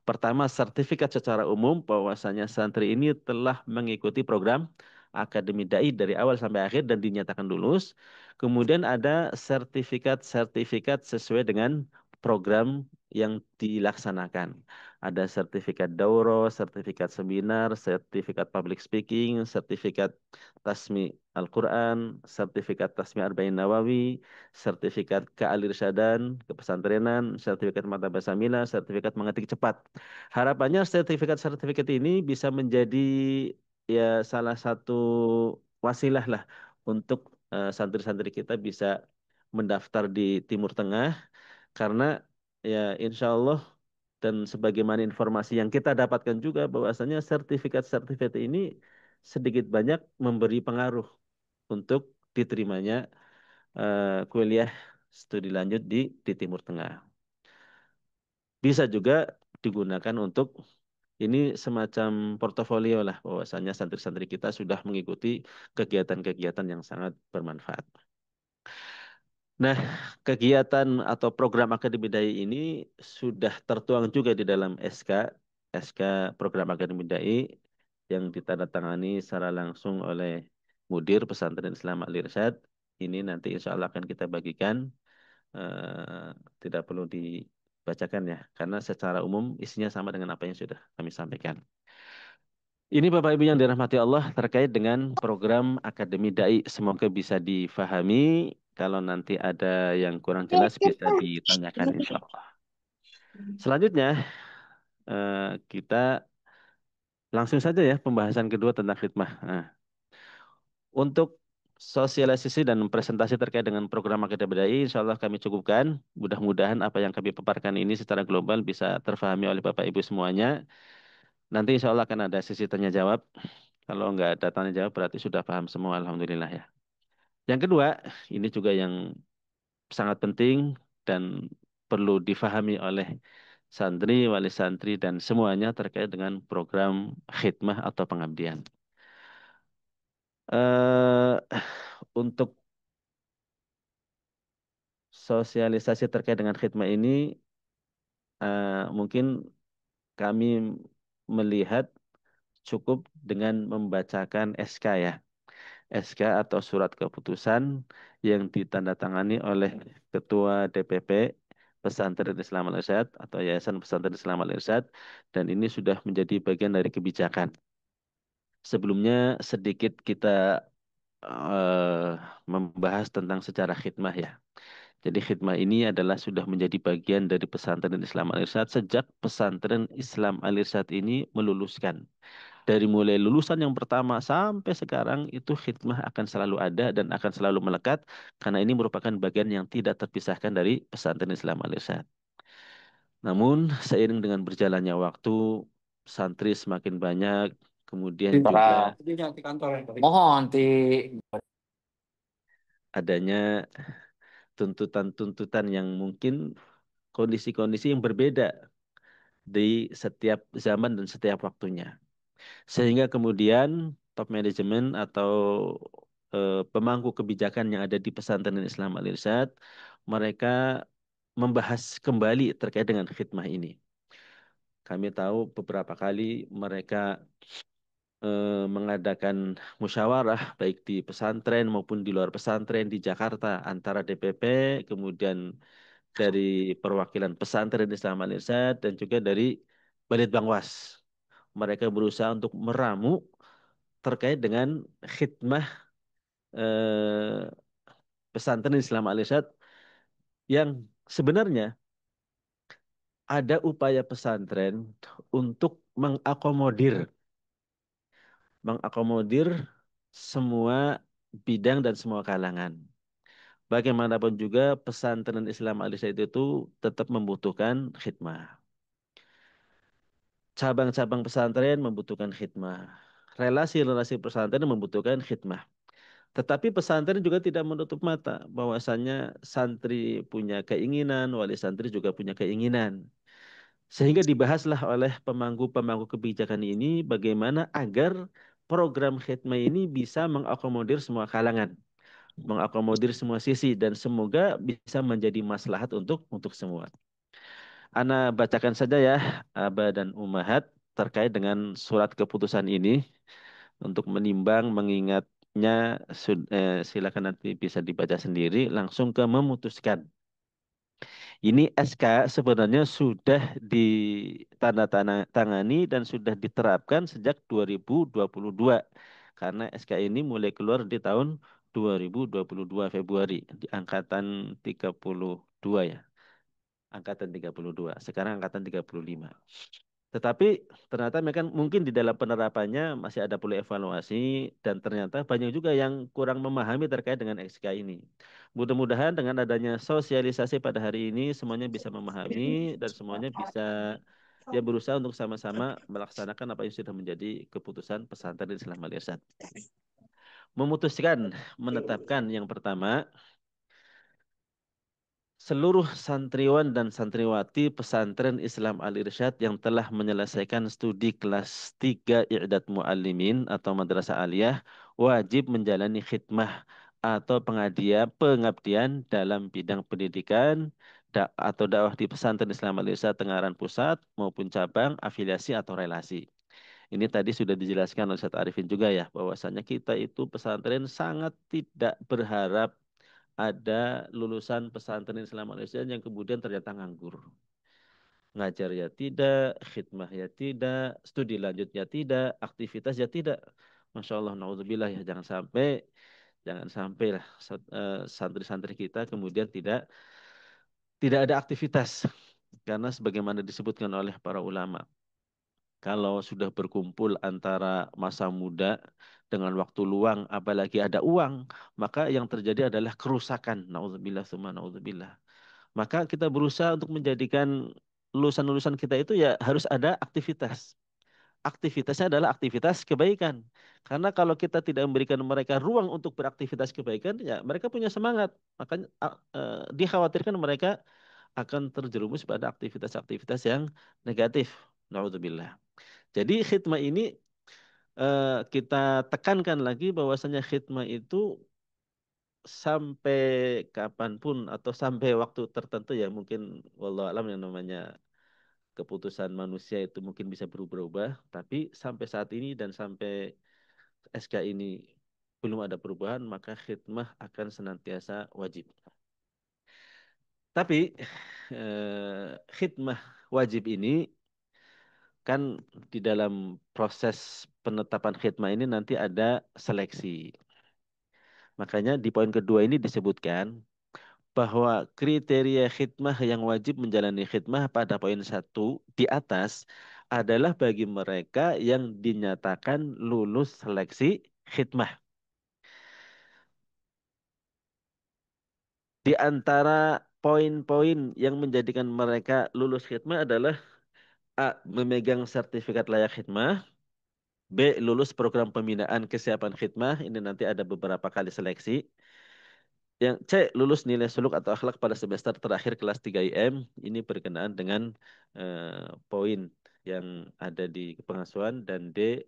Pertama, sertifikat secara umum bahwasanya santri ini telah mengikuti program Akademi Dai dari awal sampai akhir dan dinyatakan lulus. Kemudian ada sertifikat-sertifikat sesuai dengan program yang dilaksanakan. Ada sertifikat dauro, sertifikat seminar, sertifikat public speaking, sertifikat tasmi Al-Quran, sertifikat tasmi Arba'in Nawawi, sertifikat kealirsyadan, kepesantrenan, sertifikat mata bahasa Mila, sertifikat mengetik cepat. Harapannya sertifikat-sertifikat ini bisa menjadi ya salah satu wasilah lah untuk santri-santri kita bisa mendaftar di Timur Tengah karena ya insya Allah dan sebagaimana informasi yang kita dapatkan juga bahwasanya sertifikat-sertifikat ini sedikit banyak memberi pengaruh untuk diterimanya kuliah studi lanjut di Timur Tengah. Bisa juga digunakan untuk ini semacam portofolio lah bahwasanya santri-santri kita sudah mengikuti kegiatan-kegiatan yang sangat bermanfaat. Nah, kegiatan atau program Akademi Dai ini sudah tertuang juga di dalam SK program Akademi Dai yang ditandatangani secara langsung oleh Mudir Pesantren Islam Al Irsyad. Ini nanti insya Allah akan kita bagikan, eh, tidak perlu dibacakan ya, karena secara umum isinya sama dengan apa yang sudah kami sampaikan. Ini Bapak Ibu yang dirahmati Allah terkait dengan program Akademi Dai. Semoga bisa difahami. Kalau nanti ada yang kurang jelas bisa ditanyakan insya Allah. Selanjutnya kita langsung saja ya pembahasan kedua tentang khidmah. Nah, untuk sosialisasi dan presentasi terkait dengan program Akademi Dai, insya Allah kami cukupkan. Mudah-mudahan apa yang kami paparkan ini secara global bisa terfahami oleh Bapak Ibu semuanya. Nanti insya Allah akan ada sesi tanya jawab. Kalau nggak ada tanya jawab berarti sudah paham semua, alhamdulillah ya. Yang kedua, ini juga yang sangat penting dan perlu difahami oleh santri, wali santri dan semuanya terkait dengan program khidmah atau pengabdian. Eh, untuk sosialisasi terkait dengan khidmah ini, mungkin kami melihat cukup dengan membacakan SK ya. SK atau surat keputusan yang ditandatangani oleh Ketua DPP Pesantren Islam Al Irsyad atau Yayasan Pesantren Islam Al Irsyad, dan ini sudah menjadi bagian dari kebijakan. Sebelumnya sedikit kita membahas tentang sejarah khidmah ya. Jadi khidmah ini adalah sudah menjadi bagian dari pesantren Islam Al-Irsyad sejak pesantren Islam Al-Irsyad ini meluluskan. Dari mulai lulusan yang pertama sampai sekarang itu khidmah akan selalu ada dan akan selalu melekat karena ini merupakan bagian yang tidak terpisahkan dari pesantren Islam Al-Irsyad. Namun seiring dengan berjalannya waktu, santri semakin banyak, kemudian juga Mohon ti adanya tuntutan-tuntutan yang mungkin kondisi-kondisi yang berbeda di setiap zaman dan setiap waktunya. Sehingga kemudian top management atau pemangku kebijakan yang ada di pesantren Islam Al-Irsyad, mereka membahas kembali terkait dengan khidmah ini. Kami tahu beberapa kali mereka mengadakan musyawarah baik di pesantren maupun di luar pesantren di Jakarta antara DPP, kemudian dari perwakilan pesantren Islam Al-Irsyad dan juga dari Balitbangwas. Mereka berusaha untuk meramu terkait dengan khidmah eh, pesantren Islam Al-Irsyad yang sebenarnya ada upaya pesantren untuk mengakomodir semua bidang dan semua kalangan. Bagaimanapun juga pesantren Islam Al-Irsyad itu tetap membutuhkan khidmah. Cabang-cabang pesantren membutuhkan khidmah. Relasi-relasi pesantren membutuhkan khidmah. Tetapi pesantren juga tidak menutup mata bahwasannya santri punya keinginan, wali santri juga punya keinginan. Sehingga dibahaslah oleh pemangku-pemangku kebijakan ini bagaimana agar program khidmah ini bisa mengakomodir semua kalangan, mengakomodir semua sisi dan semoga bisa menjadi maslahat untuk semua. Ana bacakan saja ya, Aba dan Umahat terkait dengan surat keputusan ini untuk menimbang mengingatnya silakan nanti bisa dibaca sendiri langsung ke memutuskan. Ini SK sebenarnya sudah ditandatangani dan sudah diterapkan sejak 2022 karena SK ini mulai keluar di tahun 2022 Februari di angkatan 32 ya. Angkatan 32. Sekarang angkatan 35. Tetapi ternyata mereka mungkin di dalam penerapannya masih ada perlu evaluasi dan ternyata banyak juga yang kurang memahami terkait dengan SK ini. Mudah-mudahan dengan adanya sosialisasi pada hari ini semuanya bisa memahami dan semuanya bisa ya berusaha untuk sama-sama melaksanakan apa yang sudah menjadi keputusan pesantren Islam Al-Irsyad. Memutuskan menetapkan yang pertama seluruh santriwan dan santriwati pesantren Islam Al-Irsyad yang telah menyelesaikan studi kelas 3 I'dad Muallimin atau Madrasah Aliyah wajib menjalani khidmah atau pengabdian dalam bidang pendidikan atau dakwah di pesantren Islam Al-Irsyad Tengaran Pusat maupun cabang, afiliasi atau relasi. Ini tadi sudah dijelaskan oleh Ustaz Arifin juga ya, bahwasanya kita itu pesantren sangat tidak berharap ada lulusan pesantren Islam Malaysia yang kemudian ternyata nganggur. Ngajar ya tidak, khidmah ya tidak, studi lanjut ya tidak, aktivitas ya tidak. Masya Allah, naudzubillah ya, jangan sampai lah santri-santri kita kemudian tidak ada aktivitas. Karena sebagaimana disebutkan oleh para ulama, kalau sudah berkumpul antara masa muda dengan waktu luang, apalagi ada uang, maka yang terjadi adalah kerusakan. Nauzubillah, summa nauzubillah. Maka kita berusaha untuk menjadikan lulusan-lulusan kita itu ya harus ada aktivitas. Aktivitasnya adalah aktivitas kebaikan. Karena kalau kita tidak memberikan mereka ruang untuk beraktivitas kebaikan, ya mereka punya semangat. Makanya dikhawatirkan mereka akan terjerumus pada aktivitas-aktivitas yang negatif. Nauzubillah. Jadi khidmah ini kita tekankan lagi bahwasanya khidmah itu sampai kapanpun atau sampai waktu tertentu ya mungkin wallahu alam yang namanya keputusan manusia itu mungkin bisa berubah-ubah tapi sampai saat ini dan sampai SK ini belum ada perubahan maka khidmah akan senantiasa wajib. Tapi khidmah wajib ini kan di dalam proses penetapan khidmah ini nanti ada seleksi. Makanya di poin kedua ini disebutkan bahwa kriteria khidmah yang wajib menjalani khidmah pada poin 1 di atas adalah bagi mereka yang dinyatakan lulus seleksi khidmah. Di antara poin-poin yang menjadikan mereka lulus khidmah adalah A. Memegang sertifikat layak khidmah. B. Lulus program pembinaan kesiapan khidmah. Ini nanti ada beberapa kali seleksi. Yang C. Lulus nilai suluk atau akhlak pada semester terakhir kelas 3 IM. Ini berkenaan dengan poin yang ada di pengasuhan. Dan D.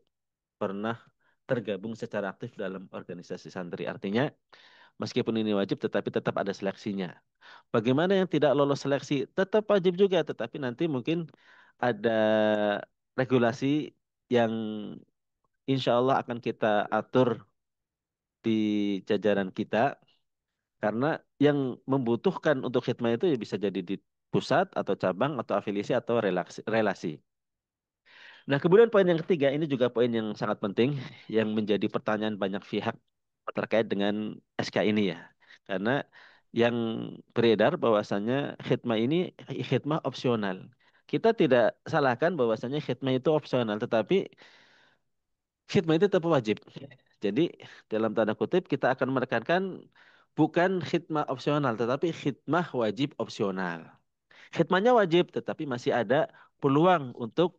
Pernah tergabung secara aktif dalam organisasi santri. Artinya, meskipun ini wajib, tetapi tetap ada seleksinya. Bagaimana yang tidak lolos seleksi? Tetap wajib juga, tetapi nanti mungkin ada regulasi yang insya Allah akan kita atur di jajaran kita. Karena yang membutuhkan untuk khidmah itu ya bisa jadi di pusat atau cabang atau afiliasi atau relasi. Nah, kemudian poin yang ketiga, ini juga poin yang sangat penting, yang menjadi pertanyaan banyak pihak terkait dengan SK ini ya. Karena yang beredar bahwasannya khidmah ini khidmah opsional. Kita tidak salahkan bahwasannya khidmah itu opsional, tetapi khidmah itu tetap wajib. Jadi dalam tanda kutip kita akan menekankan bukan khidmah opsional, tetapi khidmah wajib opsional. Khidmahnya wajib, tetapi masih ada peluang untuk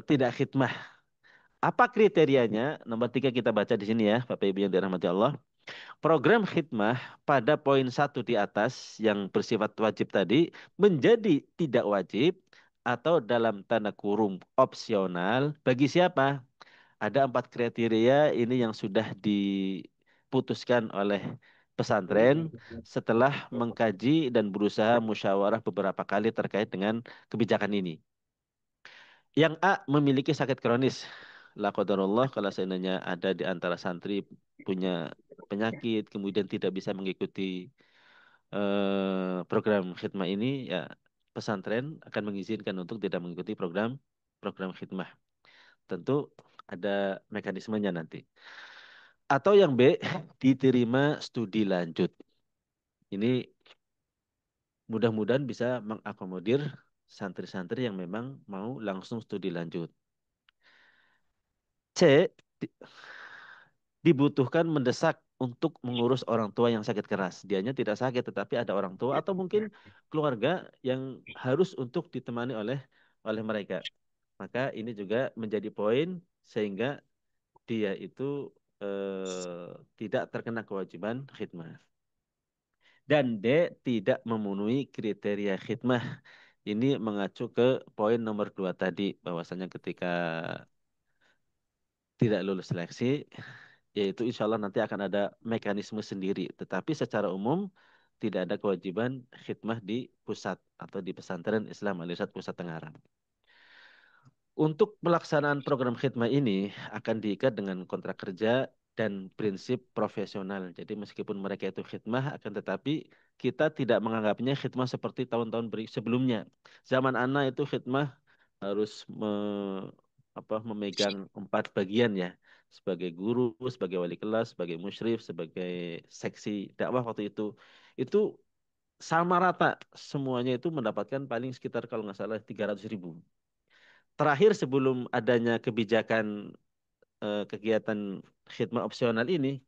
tidak khidmah. Apa kriterianya? Nomor 3 kita baca di sini ya, Bapak Ibu yang dirahmati Allah. Program khidmah pada poin 1 di atas yang bersifat wajib tadi menjadi tidak wajib atau dalam tanda kurung opsional bagi siapa? Ada 4 kriteria ini yang sudah diputuskan oleh pesantren setelah mengkaji dan berusaha musyawarah beberapa kali terkait dengan kebijakan ini. Yang A, memiliki sakit kronis. La qadarullah, kalau seandainya ada di antara santri punya penyakit, kemudian tidak bisa mengikuti program khidmah ini, ya pesantren akan mengizinkan untuk tidak mengikuti program khidmah. Tentu ada mekanismenya nanti. Atau yang B, diterima studi lanjut. Ini mudah-mudahan bisa mengakomodir santri-santri yang memang mau langsung studi lanjut. C, dibutuhkan mendesak untuk mengurus orang tua yang sakit keras. Dianya tidak sakit, tetapi ada orang tua atau mungkin keluarga yang harus untuk ditemani oleh mereka. Maka ini juga menjadi poin sehingga dia itu tidak terkena kewajiban khidmah. Dan D, tidak memenuhi kriteria khidmah. Ini mengacu ke poin nomor 2 tadi, bahwasanya ketika tidak lulus seleksi, yaitu insya Allah nanti akan ada mekanisme sendiri. Tetapi secara umum tidak ada kewajiban khidmah di pusat atau di pesantren Islam Al-Irsyad Pusat Tengaran. Untuk pelaksanaan program khidmah ini akan diikat dengan kontrak kerja dan prinsip profesional. Jadi meskipun mereka itu khidmah, akan tetapi kita tidak menganggapnya khidmah seperti tahun-tahun sebelumnya. Zaman Ana itu khidmah harus memegang 4 bagian ya. Sebagai guru, sebagai wali kelas, sebagai musyrif, sebagai seksi dakwah waktu itu. Itu sama rata. Semuanya itu mendapatkan paling sekitar kalau nggak salah 300.000. Terakhir sebelum adanya kebijakan kegiatan khidmah opsional ini,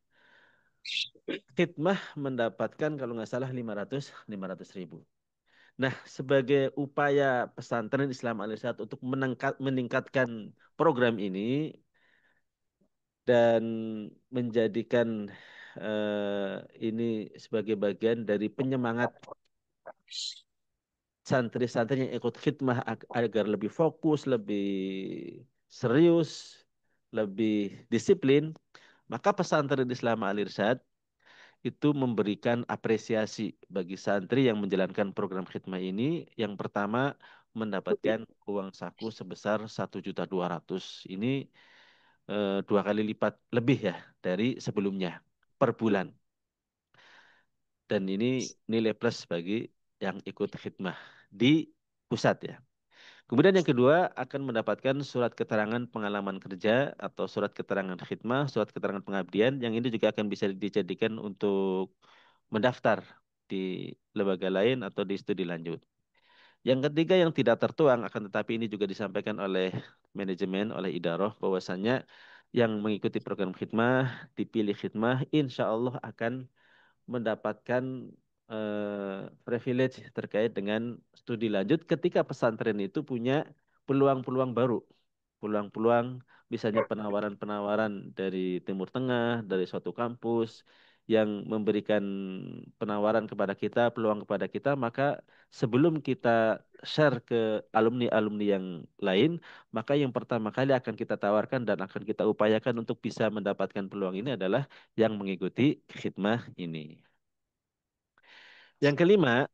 khidmah mendapatkan kalau nggak salah 500.000. Nah, sebagai upaya pesantren Islam Al-Irsyad untuk meningkatkan program ini dan menjadikan ini sebagai bagian dari penyemangat santri-santri yang ikut khidmah agar lebih fokus, lebih serius, lebih disiplin, maka pesantren Islam Al-Irsyad itu memberikan apresiasi bagi santri yang menjalankan program khidmah ini. Yang pertama, mendapatkan uang saku sebesar 1.200.000. Ini 2 kali lipat lebih ya dari sebelumnya per bulan. Dan ini nilai plus bagi yang ikut khidmah di pusat ya. Kemudian yang kedua akan mendapatkan surat keterangan pengalaman kerja atau surat keterangan khidmah, surat keterangan pengabdian yang ini juga akan bisa dijadikan untuk mendaftar di lembaga lain atau di studi lanjut. Yang ketiga yang tidak tertuang, akan tetapi ini juga disampaikan oleh manajemen, oleh idaroh, bahwasannya yang mengikuti program khidmah, dipilih khidmah, insya Allah akan mendapatkan privilege terkait dengan studi lanjut ketika pesantren itu punya peluang-peluang baru, peluang-peluang misalnya penawaran-penawaran dari Timur Tengah, dari suatu kampus yang memberikan penawaran kepada kita, peluang kepada kita, maka sebelum kita share ke alumni-alumni yang lain, maka yang pertama kali akan kita tawarkan dan akan kita upayakan untuk bisa mendapatkan peluang ini adalah yang mengikuti khidmah ini. Yang kelima,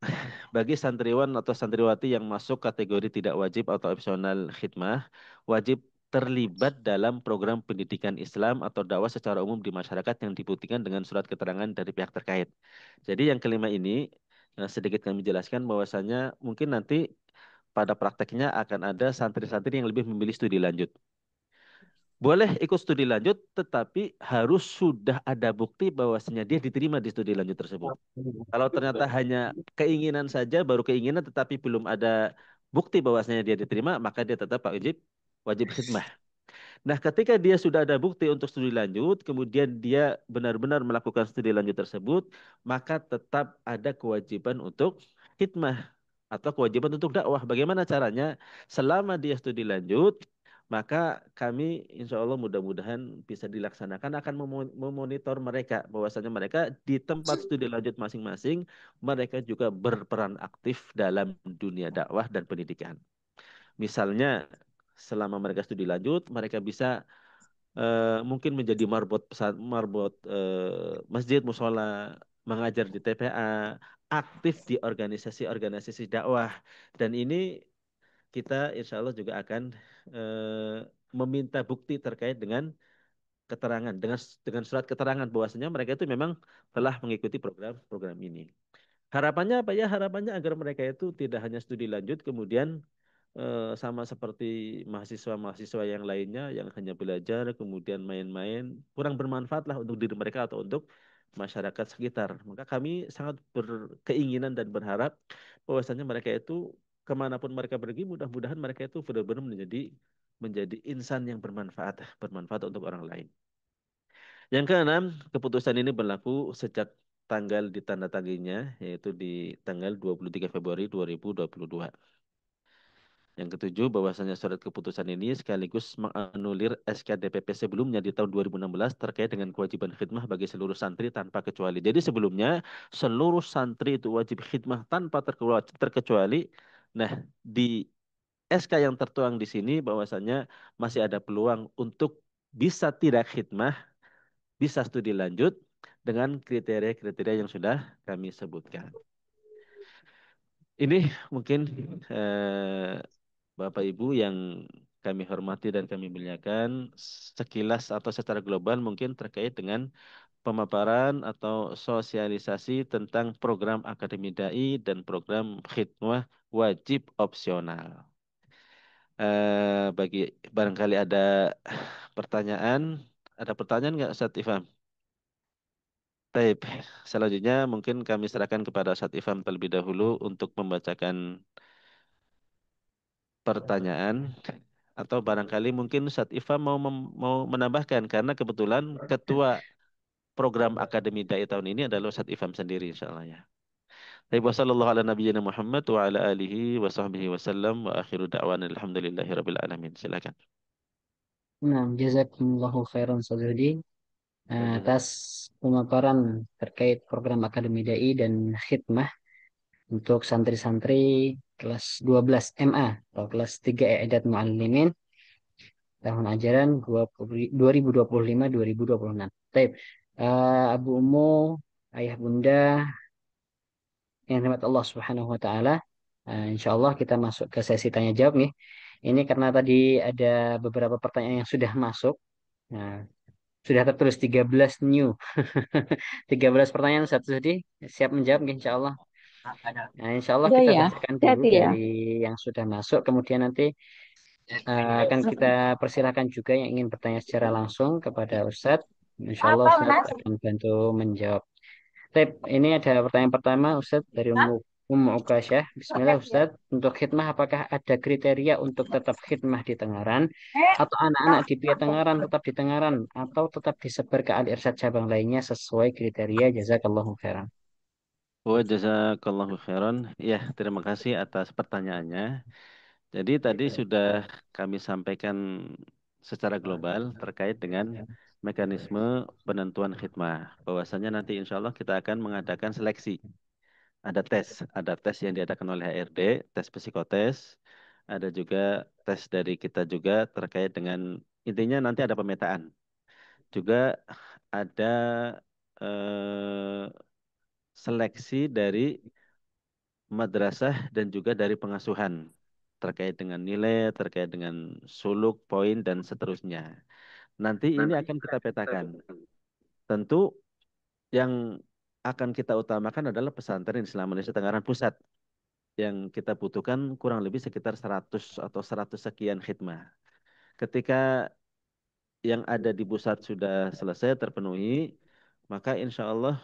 bagi santriwan atau santriwati yang masuk kategori tidak wajib atau opsional khidmah, wajib terlibat dalam program pendidikan Islam atau dakwah secara umum di masyarakat yang dibuktikan dengan surat keterangan dari pihak terkait. Jadi yang kelima ini sedikit kami jelaskan bahwasanya mungkin nanti pada prakteknya akan ada santri-santri yang lebih memilih studi lanjut. Boleh ikut studi lanjut, tetapi harus sudah ada bukti bahwasanya dia diterima di studi lanjut tersebut. Kalau ternyata hanya keinginan saja, baru keinginan tetapi belum ada bukti bahwasanya dia diterima, maka dia tetap wajib khidmah. Nah, ketika dia sudah ada bukti untuk studi lanjut, kemudian dia benar-benar melakukan studi lanjut tersebut, maka tetap ada kewajiban untuk khidmah atau kewajiban untuk dakwah. Bagaimana caranya? Selama dia studi lanjut, maka kami insya Allah mudah-mudahan bisa dilaksanakan akan memonitor mereka bahwasanya mereka di tempat studi lanjut masing-masing mereka juga berperan aktif dalam dunia dakwah dan pendidikan. Misalnya selama mereka studi lanjut mereka bisa mungkin menjadi marbot masjid musola, mengajar di TPA, aktif di organisasi-organisasi dakwah dan ini kita insya Allah juga akan meminta bukti terkait dengan keterangan dengan surat keterangan bahwasanya mereka itu memang telah mengikuti program ini. Harapannya apa ya? Harapannya agar mereka itu tidak hanya studi lanjut kemudian sama seperti mahasiswa-mahasiswa yang lainnya yang hanya belajar kemudian main-main kurang bermanfaat lah untuk diri mereka atau untuk masyarakat sekitar. Maka kami sangat berkeinginan dan berharap bahwasanya mereka itu kemanapun mereka pergi mudah-mudahan mereka itu benar-benar menjadi insan yang bermanfaat untuk orang lain. Yang keenam, keputusan ini berlaku sejak tanggal ditandatanganinya yaitu di tanggal 23 Februari 2022. Yang ketujuh, bahwasanya surat keputusan ini sekaligus menganulir SK DPP sebelumnya di tahun 2016 terkait dengan kewajiban khidmah bagi seluruh santri tanpa kecuali. Jadi sebelumnya seluruh santri itu wajib khidmah tanpa terkecuali. Nah, di SK yang tertuang di sini bahwasanya masih ada peluang untuk bisa tidak khidmah, bisa studi lanjut dengan kriteria-kriteria yang sudah kami sebutkan. Ini mungkin Bapak Ibu yang kami hormati dan kami muliakan, sekilas atau secara global mungkin terkait dengan pemaparan atau sosialisasi tentang program Akademi Dai dan program khidmah wajib opsional. Bagi barangkali pertanyaan, ada pertanyaan nggak Ustadz Ifam? Baik, selanjutnya mungkin kami serahkan kepada Ustadz Ifam terlebih dahulu untuk membacakan pertanyaan atau barangkali mungkin Ustadz Ifa mau menambahkan karena kebetulan ketua program Akademi Dai tahun ini adalah Ustadz Ifam sendiri insyaallah ya. Baik, wassallallahu ala nabiyyina Muhammad wa ala alihi wa sahbihi wasallam wa akhiru da'wana alhamdulillahi rabbil alamin. Silakan. Nah, jazakumullahu khairan Sadrudi atas pemaparan terkait program Akademi Dai dan khidmah untuk santri-santri kelas 12 MA atau kelas 3 I'dad Muallimin tahun ajaran 2025-2026. Baik, Abu Ummu, Ayah Bunda yang rahmat Allah Subhanahu wa taala. Insya Allah kita masuk ke sesi tanya jawab nih. Ini karena tadi ada beberapa pertanyaan yang sudah masuk. Nah, sudah tertulis 13 new. 13 pertanyaan satu tadi siap menjawab nih, insya Allah. Nah, insya Allah Iya kita ya, bacakan dulu hati-hati ya. dari yang sudah masuk. Kemudian nanti akan kita persilahkan juga yang ingin bertanya secara langsung kepada Ustadz. Insya Allah Apa, Ustadz Mas? akan bantu menjawab. Tip, ini ada pertanyaan pertama Ustadz dari Ummu Ukasyah. Bismillah Ustadz, untuk khidmah apakah ada kriteria untuk tetap khidmah di Tengaran atau anak-anak di Pia Tengaran tetap di Tengaran atau tetap disebar ke Al Irsyad cabang lainnya sesuai kriteria jazakallahu khairan. Wa jazakallahu khairan. Ya, terima kasih atas pertanyaannya. Jadi tadi sudah kami sampaikan secara global terkait dengan mekanisme penentuan khidmah. Bahwasanya nanti insya Allah kita akan mengadakan seleksi. Ada tes yang diadakan oleh HRD, tes psikotes, ada juga tes dari kita juga terkait dengan intinya nanti ada pemetaan. Juga ada eh, seleksi dari madrasah dan juga dari pengasuhan terkait dengan nilai, terkait dengan suluk, poin dan seterusnya. Nanti ini akan kita petakan. Tentu yang akan kita utamakan adalah pesantren Islam Malaysia Tengaran Pusat yang kita butuhkan kurang lebih sekitar 100 atau 100 sekian khidmah. Ketika yang ada di pusat sudah selesai terpenuhi, maka insya Allah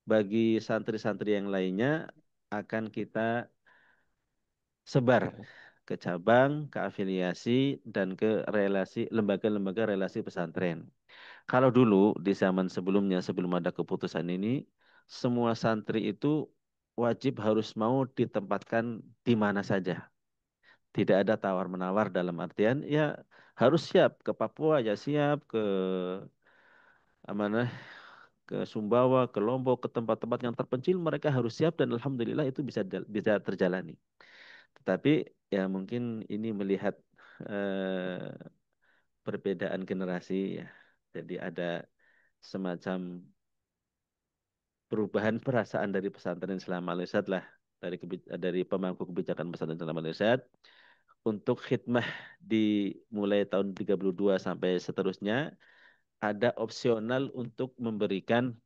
bagi santri-santri yang lainnya akan kita sebar ke cabang, ke afiliasi, dan ke relasi lembaga-lembaga relasi pesantren. Kalau dulu di zaman sebelumnya, sebelum ada keputusan ini, semua santri itu wajib harus mau ditempatkan di mana saja. Tidak ada tawar-menawar dalam artian ya harus siap ke Papua ya siap ke mana ke Sumbawa, ke Lombok, ke tempat-tempat yang terpencil mereka harus siap dan alhamdulillah itu bisa terjalani. Tetapi ya mungkin ini melihat eh, perbedaan generasi ya. Jadi ada semacam perubahan perasaan dari pesantren Islam Malaysia lah dari pemangku kebijakan pesantren Islam Malaysia untuk khidmah dimulai tahun 32 sampai seterusnya ada opsional untuk memberikan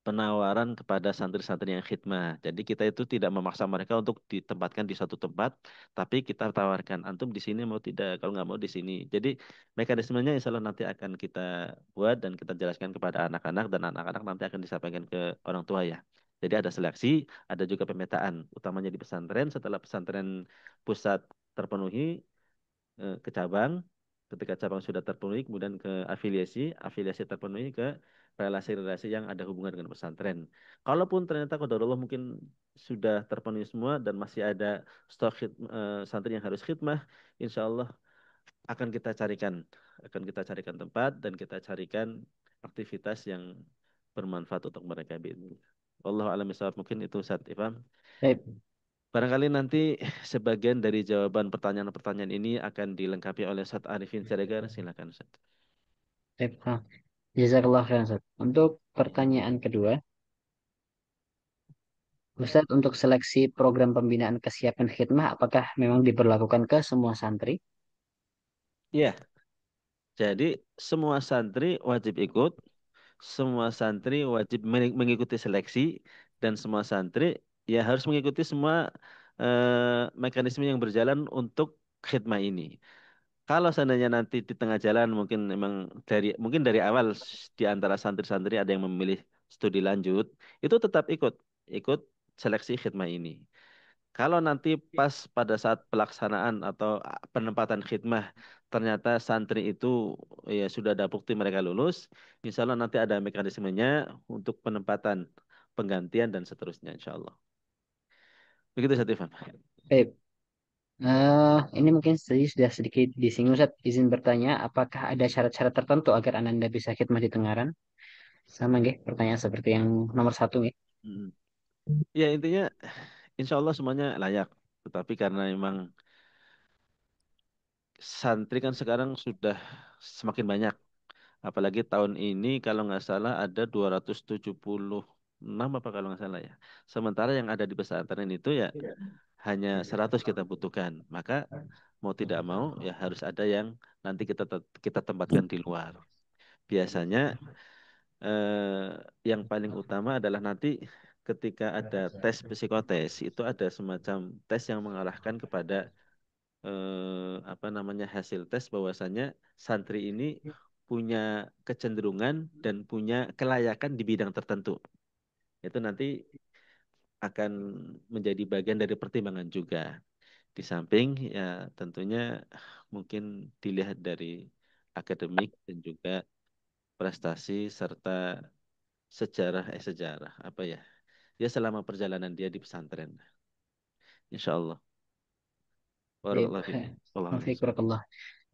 penawaran kepada santri-santri yang khidmah. Jadi kita itu tidak memaksa mereka untuk ditempatkan di suatu tempat, tapi kita tawarkan antum di sini mau tidak, kalau nggak mau di sini. Jadi mekanismenya insya Allah nanti akan kita buat dan kita jelaskan kepada anak-anak dan anak-anak nanti akan disampaikan ke orang tua ya. Jadi ada seleksi, ada juga pemetaan, utamanya di pesantren. Setelah pesantren pusat terpenuhi, ke cabang. Ketika cabang sudah terpenuhi, kemudian ke afiliasi, afiliasi terpenuhi ke relasi-relasi yang ada hubungan dengan pesantren. Kalaupun ternyata qadarullah mungkin sudah terpenuhi semua dan masih ada stok santri yang harus khidmah, insya Allah akan kita carikan, akan kita carikan tempat dan kita carikan aktivitas yang bermanfaat untuk mereka. Wallahu a'lam bishawab. Mungkin itu Ustaz Ifam. Baik, Barangkali nanti sebagian dari jawaban pertanyaan-pertanyaan ini akan dilengkapi oleh Ustaz Arifin Siregar. Silakan Ustaz. baik. Jazakallah khairan Ustaz. Untuk pertanyaan kedua, Ustaz untuk seleksi program pembinaan kesiapan khidmah apakah memang diberlakukan ke semua santri? Iya, jadi semua santri wajib ikut, semua santri wajib mengikuti seleksi, dan semua santri ya harus mengikuti semua mekanisme yang berjalan untuk khidmah ini. Kalau seandainya nanti di tengah jalan mungkin dari awal di antara santri-santri ada yang memilih studi lanjut, itu tetap ikut seleksi khidmah ini. Kalau nanti pas pada saat pelaksanaan atau penempatan khidmah ternyata santri itu ya sudah ada bukti mereka lulus, insya Allah nanti ada mekanismenya untuk penempatan, penggantian dan seterusnya insya Allah. Begitu Satifan. Baik. Ini mungkin tadi sudah sedikit disinggung Ustaz. Izin bertanya, apakah ada syarat-syarat tertentu agar Anda bisa khidmah di Tengaran? Sama nggih, pertanyaan seperti yang nomor satu nggih. Hmm. Ya intinya insya Allah semuanya layak. Tetapi karena memang santri kan sekarang sudah semakin banyak. Apalagi tahun ini kalau nggak salah ada 276 apa kalau nggak salah ya. Sementara yang ada di pesantren itu ya hanya 100 kita butuhkan. Maka mau tidak mau ya harus ada yang nanti kita tempatkan di luar. Biasanya yang paling utama adalah nanti ketika ada tes psikotes itu ada semacam tes yang mengarahkan kepada apa namanya hasil tes bahwasannya santri ini punya kecenderungan dan punya kelayakan di bidang tertentu. Itu nanti akan menjadi bagian dari pertimbangan juga. Di samping ya tentunya mungkin dilihat dari akademik dan juga prestasi serta sejarah apa ya? Ya selama perjalanan dia di pesantren. Insya Allah. Baik, Barakallahu fiik. Wallahu a'lam Mufiq, bishawab. barakallah.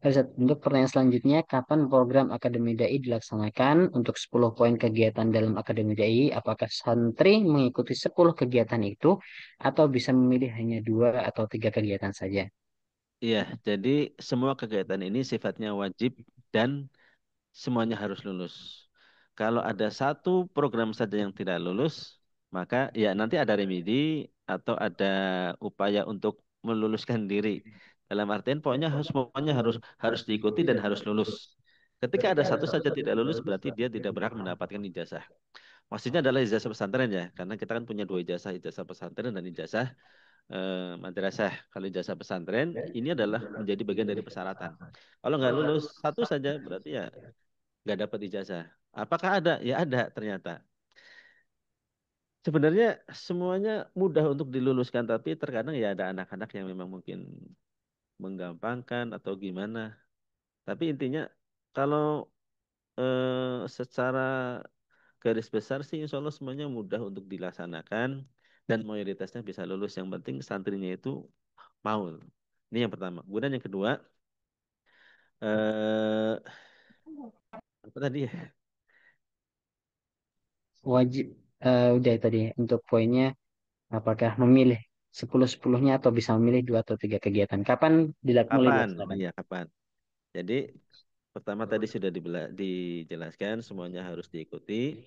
Ustaz, untuk pertanyaan selanjutnya, kapan program Akademi Dai dilaksanakan? Untuk 10 poin kegiatan dalam Akademi Dai, apakah santri mengikuti 10 kegiatan itu atau bisa memilih hanya 2 atau 3 kegiatan saja? Iya, jadi semua kegiatan ini sifatnya wajib dan semuanya harus lulus. Kalau ada satu program saja yang tidak lulus, maka ya nanti ada remedi atau ada upaya untuk meluluskan diri. Dalam artian pokoknya harus semuanya harus harus diikuti dan harus lulus. Ketika ada satu saja tidak lulus, berarti dia tidak berhak mendapatkan ijazah. Maksudnya adalah ijazah pesantren ya, karena kita kan punya dua ijazah, ijazah pesantren dan ijazah madrasah. Kalau ijazah pesantren ini adalah menjadi bagian dari persyaratan. Kalau nggak lulus satu saja, berarti ya nggak dapat ijazah. Apakah ada? Ya ada ternyata. Sebenarnya semuanya mudah untuk diluluskan, tapi terkadang ya ada anak-anak yang memang mungkin menggampangkan atau gimana. Tapi intinya kalau secara garis besar sih insya Allah semuanya mudah untuk dilaksanakan dan mayoritasnya bisa lulus. Yang penting santrinya itu mau. Ini yang pertama. Kemudian yang kedua, eh apa tadi ya? Wajib, udah tadi untuk poinnya, apakah memilih 10-10-nya atau bisa memilih 2 atau 3 kegiatan? Kapan mulai Kapan? Oh dilaksanakan? iya, kapan? Jadi pertama tadi sudah dijelaskan semuanya harus diikuti.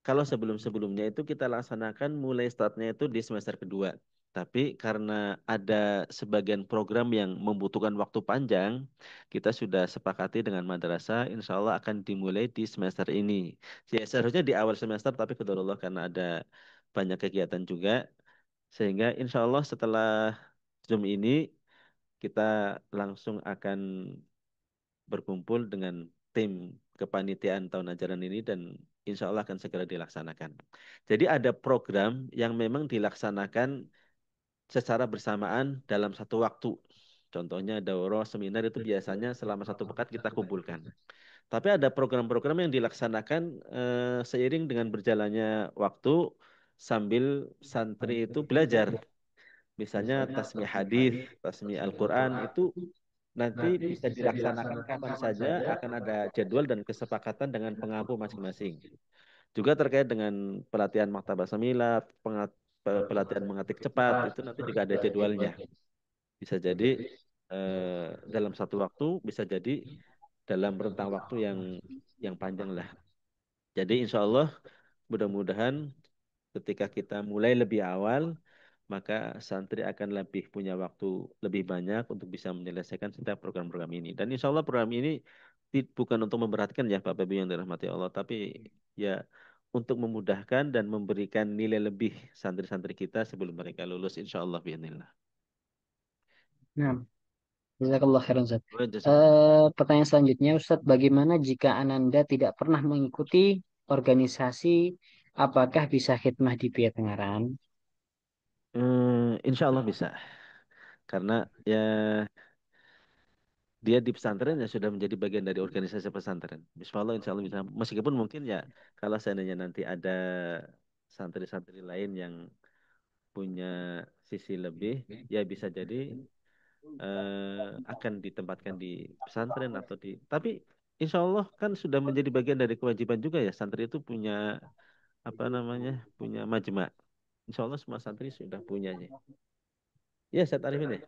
Kalau sebelum-sebelumnya itu kita laksanakan mulai startnya itu di semester kedua. Tapi karena ada sebagian program yang membutuhkan waktu panjang, kita sudah sepakati dengan madrasah, insya Allah akan dimulai di semester ini. Ya, seharusnya di awal semester, tapi qadarullah karena ada banyak kegiatan juga, sehingga insya Allah setelah Zoom ini, kita langsung akan berkumpul dengan tim kepanitiaan tahun ajaran ini dan insya Allah akan segera dilaksanakan. Jadi ada program yang memang dilaksanakan secara bersamaan dalam satu waktu. Contohnya daurah seminar itu biasanya selama satu pekan kita kumpulkan. Tapi ada program-program yang dilaksanakan seiring dengan berjalannya waktu sambil santri itu belajar. Misalnya tasmi hadis, tasmi Al-Quran itu nanti bisa dilaksanakan kapan saja akan ada jadwal dan kesepakatan dengan pengampu masing-masing. Juga terkait dengan pelatihan maktabah semilat, pelatihan mengetik cepat, itu nanti juga ada jadwalnya. Bisa jadi dalam satu waktu, bisa jadi dalam rentang waktu yang panjang lah. Jadi insya Allah mudah-mudahan ketika kita mulai lebih awal, maka santri akan lebih punya waktu lebih banyak untuk bisa menyelesaikan setiap program-program ini. Dan insya Allah program ini bukan untuk memberatkan ya Bapak Ibu yang dirahmati Allah, tapi ya untuk memudahkan dan memberikan nilai lebih santri-santri kita sebelum mereka lulus insya Allah biinillah. Nah, jazakallah khairan, Ustaz. Wa jazakumullah. Pertanyaan selanjutnya, Ustadz, bagaimana jika Ananda tidak pernah mengikuti organisasi, apakah bisa khidmah di Pia Tengaran? Insya Allah bisa. Karena ya dia di pesantren ya sudah menjadi bagian dari organisasi pesantren. Insya Allah bisa. Meskipun mungkin ya kalau seandainya nanti ada santri-santri lain yang punya sisi lebih, ya bisa jadi akan ditempatkan di pesantren atau di. Tapi insya Allah kan sudah menjadi bagian dari kewajiban juga ya santri itu punya apa namanya, punya majma. Insya Allah semua santri sudah punyanya. Ya saya tarifin ya.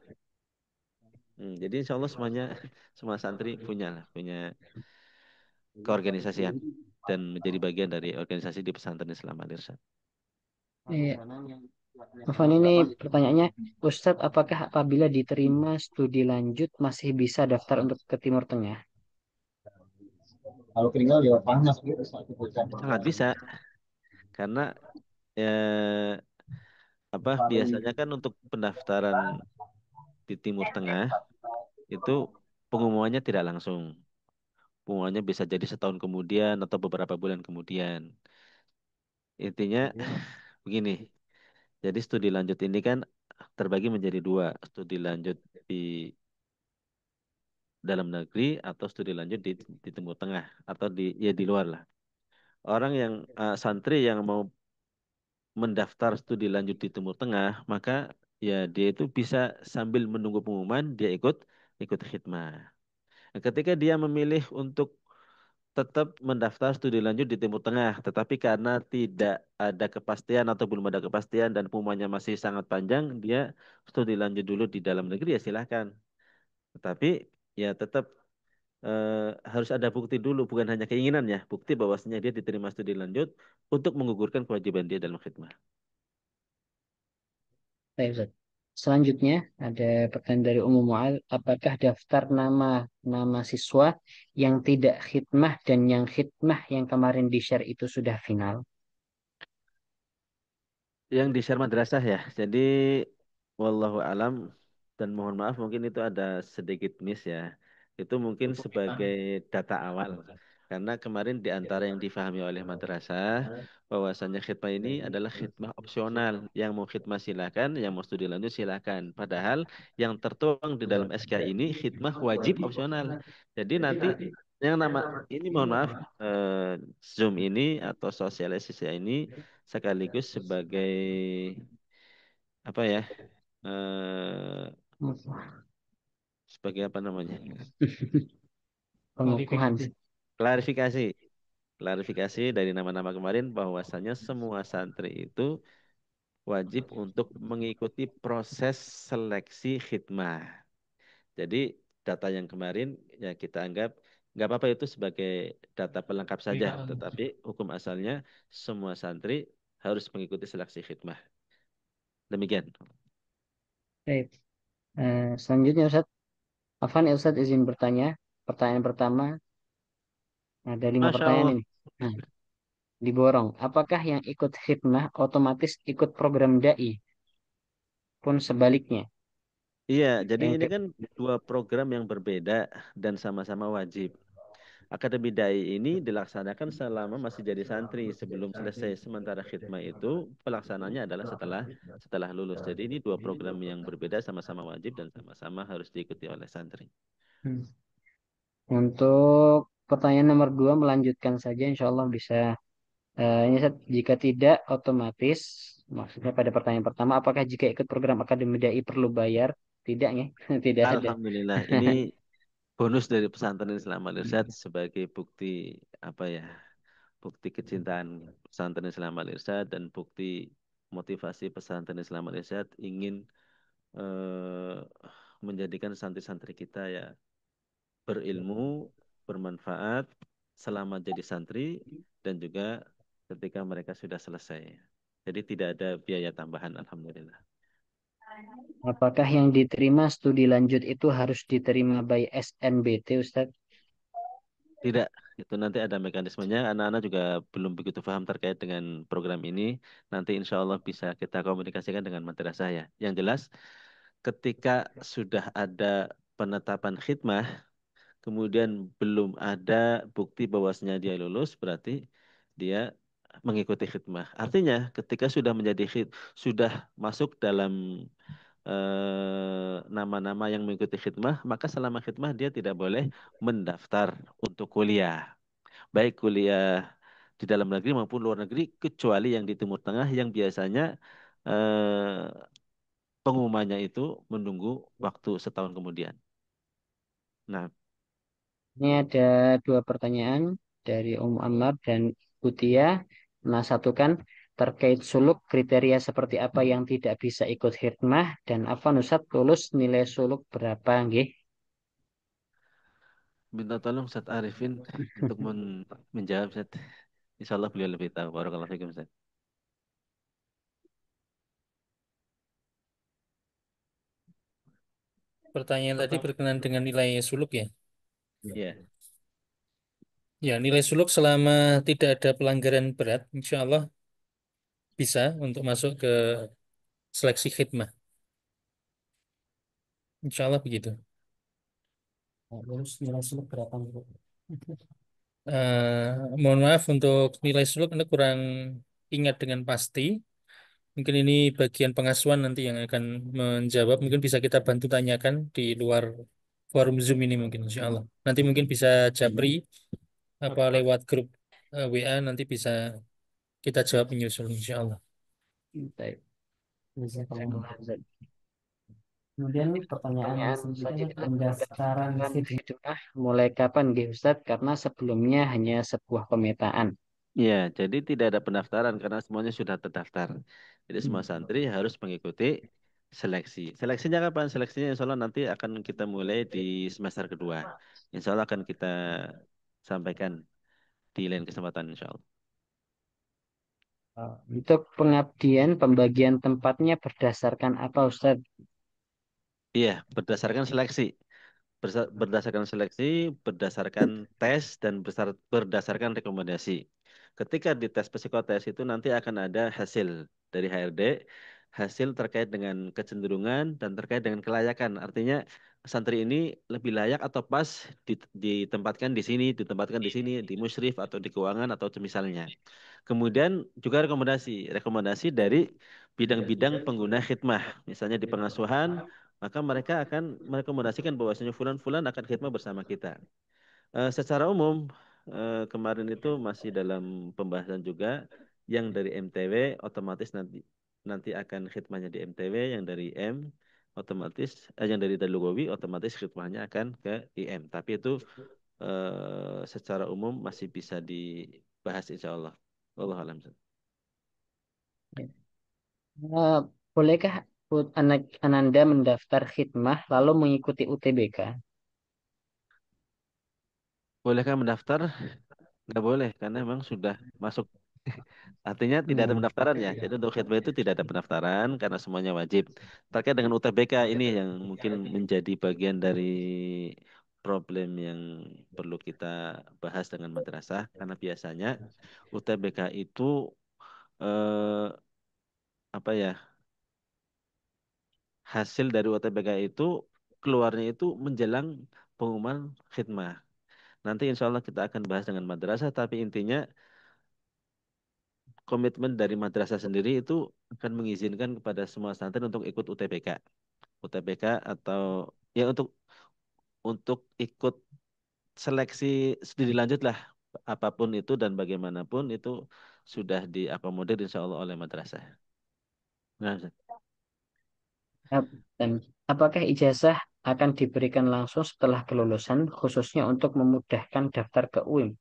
Jadi insya Allah semuanya semua santri punya lah, punya keorganisasian dan menjadi bagian dari organisasi di pesantren Islam Al Irsyad. Iya. Afwan, ini pertanyaannya, Ustadz, apakah apabila diterima studi lanjut masih bisa daftar untuk ke Timur Tengah? Kalau tinggal ya panas gitu. Sangat bisa karena eh, apa biasanya kan untuk pendaftaran di Timur Tengah itu pengumumannya tidak langsung. Pengumumannya bisa jadi setahun kemudian atau beberapa bulan kemudian. Intinya begini. Jadi studi lanjut ini kan terbagi menjadi dua, studi lanjut di dalam negeri atau studi lanjut di Timur Tengah atau di luar lah. Orang yang santri yang mau mendaftar studi lanjut di Timur Tengah, maka ya dia itu bisa sambil menunggu pengumuman dia ikut khidmah. Nah, ketika dia memilih untuk tetap mendaftar studi lanjut di Timur Tengah, tetapi karena tidak ada kepastian atau belum ada kepastian dan pengumumannya masih sangat panjang, dia studi lanjut dulu di dalam negeri ya silahkan. Tetapi ya tetap harus ada bukti dulu, bukan hanya keinginan ya, bukti bahwasanya dia diterima studi lanjut untuk menggugurkan kewajiban dia dalam khidmah. Baik, Ustaz. Selanjutnya ada pertanyaan dari Ummu Mu'ad, apakah daftar nama siswa yang tidak khidmah dan yang khidmah yang kemarin di-share itu sudah final? Yang di share madrasah ya. Jadi wallahu alam dan mohon maaf mungkin itu ada sedikit miss ya. Itu mungkin sebagai data awal. Karena kemarin di antara yang difahami oleh madrasah bahwasanya khidmah ini adalah khidmah opsional. Yang mau khidmah silakan, yang mau studi lanjut silakan. Padahal yang tertuang di dalam SK ini khidmah wajib opsional. Jadi nanti yang nama ini mohon maaf eh, Zoom ini atau sosialisasi ini sekaligus sebagai apa ya sebagai apa namanya Pengukuhan. klarifikasi klarifikasi dari nama-nama kemarin bahwasanya semua santri itu wajib untuk mengikuti proses seleksi khidmah. Jadi data yang kemarin ya kita anggap nggak apa-apa itu sebagai data pelengkap saja, tetapi hukum asalnya semua santri harus mengikuti seleksi khidmah. Demikian. Baik. Selanjutnya Ustaz, Afan ya Ustaz izin bertanya. Pertanyaan pertama, ada 5 Masya pertanyaan Allah. ini. Nah, diborong. Apakah yang ikut khidmah otomatis ikut program dai pun sebaliknya? Iya, jadi Yang ini ke kan dua program yang berbeda dan sama-sama wajib. Akademi Dai ini dilaksanakan selama masih jadi santri sebelum selesai. Sementara khidmah itu pelaksananya adalah setelah setelah lulus. Jadi ini dua program yang berbeda sama-sama wajib dan sama-sama harus diikuti oleh santri. Hmm. Untuk pertanyaan nomor 2 melanjutkan saja insya Allah bisa. Ini Ustaz, jika tidak otomatis, maksudnya pada pertanyaan pertama, apakah jika ikut program akademi dai perlu bayar? Tidak ya, tidak ada. Alhamdulillah, ini bonus dari pesantren Islam Al Irsyad sebagai bukti apa ya? Bukti kecintaan pesantren Islam Al Irsyad dan bukti motivasi pesantren Islam Al Irsyad ingin eh, menjadikan santri-santri kita ya berilmu, bermanfaat selama jadi santri dan juga ketika mereka sudah selesai. Jadi tidak ada biaya tambahan, alhamdulillah. Apakah yang diterima studi lanjut itu harus diterima by SNBT, Ustaz? Tidak, itu nanti ada mekanismenya. Anak-anak juga belum begitu paham terkait dengan program ini. Nanti insya Allah bisa kita komunikasikan dengan madrasah ya. Yang jelas, ketika sudah ada penetapan khidmah, kemudian belum ada bukti bahwasanya dia lulus, berarti dia mengikuti khidmah. Artinya, ketika sudah sudah masuk dalam nama-nama yang mengikuti khidmah, maka selama khidmah dia tidak boleh mendaftar untuk kuliah. Baik kuliah di dalam negeri maupun luar negeri, kecuali yang di Timur Tengah yang biasanya eh, pengumumannya itu menunggu waktu setahun kemudian. Nah, Ini ada 2 pertanyaan dari Ammar dan Ibu Tia. Nah, satu kan terkait suluk kriteria seperti apa yang tidak bisa ikut khidmah dan Afan Ustaz lulus nilai suluk berapa nggih? minta tolong Ustaz Arifin untuk menjawab Ustaz. Insya Allah beliau lebih tahu. Barakallahu fikum Ustaz. Pertanyaan tadi berkenaan dengan nilai suluk ya. Iya. Ya, nilai suluk selama tidak ada pelanggaran berat, insya Allah bisa untuk masuk ke seleksi khidmah. Insya Allah begitu. Lulus nilai suluk berapa nggih? Mohon maaf untuk nilai suluk Anda kurang ingat dengan pasti. Mungkin ini bagian pengasuhan nanti yang akan menjawab. Mungkin bisa kita bantu tanyakan di luar forum Zoom ini mungkin insya Allah. Nanti mungkin bisa Japri apa lewat grup WA nanti bisa kita jawab menyusul insya Allah. Baik. Jazakallah khair. Kemudian pertanyaan selanjutnya pendaftaran khidmah mulai kapan Nggih Ustaz? Karena sebelumnya hanya sebuah pemetaan. Ya, jadi tidak ada pendaftaran karena semuanya sudah terdaftar. Jadi semua santri harus mengikuti seleksi. Seleksinya kapan? Seleksinya insya Allah nanti akan kita mulai di semester kedua. Insya Allah akan kita sampaikan di lain kesempatan insya Allah. Untuk pengabdian pembagian tempatnya berdasarkan apa Ustaz? Iya, berdasarkan seleksi. Berdasarkan seleksi, berdasarkan tes, dan berdasarkan rekomendasi. Ketika di tes psikotes itu nanti akan ada hasil dari HRD, hasil terkait dengan kecenderungan dan terkait dengan kelayakan. Artinya santri ini lebih layak atau pas ditempatkan di sini, ditempatkan di sini, di musyrif atau di keuangan atau semisalnya. Kemudian juga rekomendasi dari bidang-bidang pengguna khidmah. Misalnya di pengasuhan, maka mereka akan merekomendasikan bahwasanya fulan-fulan akan khidmah bersama kita. Secara umum, kemarin itu masih dalam pembahasan juga yang dari MTW otomatis nanti akan khidmahnya di MTW, yang dari otomatis yang dari Dalugawi otomatis khidmahnya akan ke IM. Tapi itu secara umum masih bisa dibahas insya Allah. Wallahu a'lam. Eh, Bolehkah anak Ananda mendaftar khidmah lalu mengikuti UTBK? Bolehkah mendaftar? Nggak boleh, karena memang sudah masuk. Artinya tidak ada pendaftaran ya. Jadi untuk khidmah itu tidak ada pendaftaran karena semuanya wajib. Terkait dengan UTBK ini yang mungkin menjadi bagian dari problem yang perlu kita bahas dengan madrasah. Karena biasanya UTBK itu eh, apa ya, hasil dari UTBK itu keluarnya itu menjelang pengumuman khidmah. Nanti insya Allah kita akan bahas dengan madrasah, tapi intinya komitmen dari madrasah sendiri itu akan mengizinkan kepada semua santri untuk ikut UTBK. UTBK atau ya untuk ikut seleksi studi lanjut lah, apapun itu dan bagaimanapun itu sudah diakomodir insya Allah oleh madrasah. Nah, Ustaz. Dan apakah ijazah akan diberikan langsung setelah kelulusan khususnya untuk memudahkan daftar ke UIM?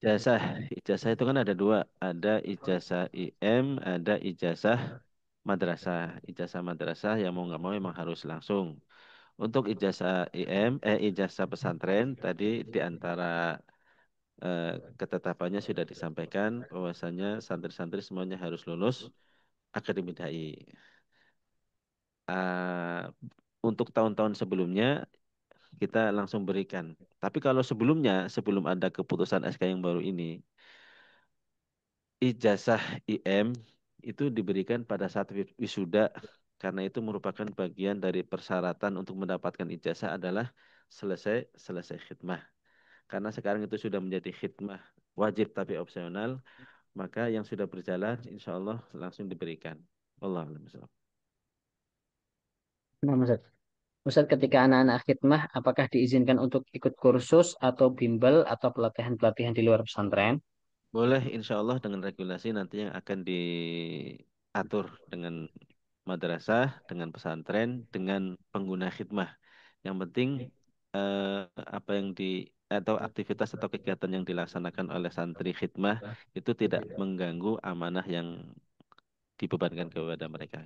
ijazah, ijazah itu kan ada dua, ada ijazah IM, ada ijazah madrasah. Ijazah madrasah yang mau nggak mau memang harus langsung. Untuk ijazah ijazah pesantren tadi di antara eh, ketetapannya sudah disampaikan bahwasanya santri-santri semuanya harus lulus akademi dai. Eh, untuk tahun-tahun sebelumnya kita langsung berikan. Tapi kalau sebelumnya, sebelum ada keputusan SK yang baru ini, ijazah IM itu diberikan pada saat wisuda karena itu merupakan bagian dari persyaratan untuk mendapatkan ijazah adalah selesai selesai khidmah. Karena sekarang itu sudah menjadi khidmah wajib tapi opsional, maka yang sudah berjalan insya Allah langsung diberikan. Allah a'lam bishawab. Nah, Ustaz. Ustaz, ketika anak-anak khidmah, apakah diizinkan untuk ikut kursus atau bimbel atau pelatihan-pelatihan di luar pesantren? Boleh insya Allah dengan regulasi nanti yang akan diatur dengan madrasah, dengan pesantren, dengan pengguna khidmah. Yang penting eh, apa yang atau aktivitas atau kegiatan yang dilaksanakan oleh santri khidmah itu tidak mengganggu amanah yang dibebankan kepada mereka.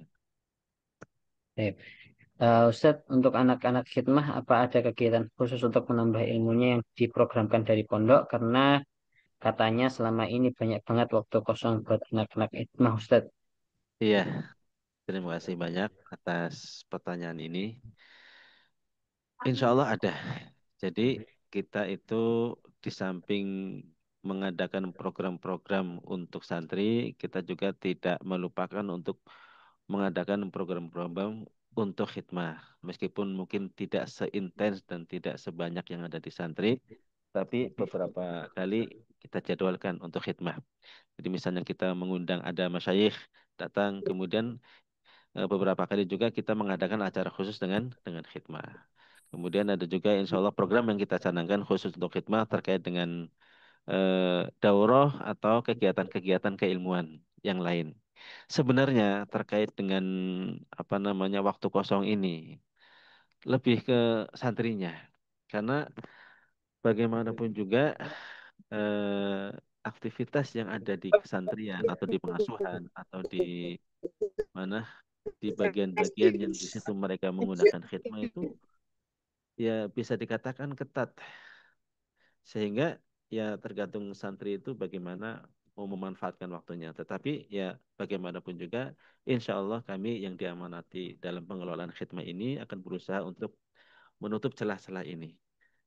Ustadz, untuk anak-anak khidmah, apa ada kegiatan khusus untuk menambah ilmunya yang diprogramkan dari pondok? Karena katanya selama ini banyak banget waktu kosong buat anak-anak khidmah, Ustadz. Iya, terima kasih banyak atas pertanyaan ini. Insya Allah ada. Jadi kita itu di samping mengadakan program-program untuk santri, kita juga tidak melupakan untuk mengadakan program-program untuk khidmah. Meskipun mungkin tidak seintens dan tidak sebanyak yang ada di santri, tapi beberapa kali kita jadwalkan untuk khidmah. Jadi misalnya kita mengundang ada masyayikh datang, kemudian beberapa kali juga kita mengadakan acara khusus dengan khidmah. Kemudian ada juga insya Allah program yang kita canangkan khusus untuk khidmah terkait dengan daurah atau kegiatan-kegiatan keilmuan yang lain. Sebenarnya terkait dengan apa namanya waktu kosong ini lebih ke santrinya, karena bagaimanapun juga eh, aktivitas yang ada di kesantrian atau di pengasuhan atau di mana di bagian-bagian yang di situ mereka menggunakan khidmah itu ya bisa dikatakan ketat, sehingga ya tergantung santri itu bagaimana mau memanfaatkan waktunya. Tetapi ya bagaimanapun juga, insya Allah kami yang diamanati dalam pengelolaan khidmah ini akan berusaha untuk menutup celah-celah ini.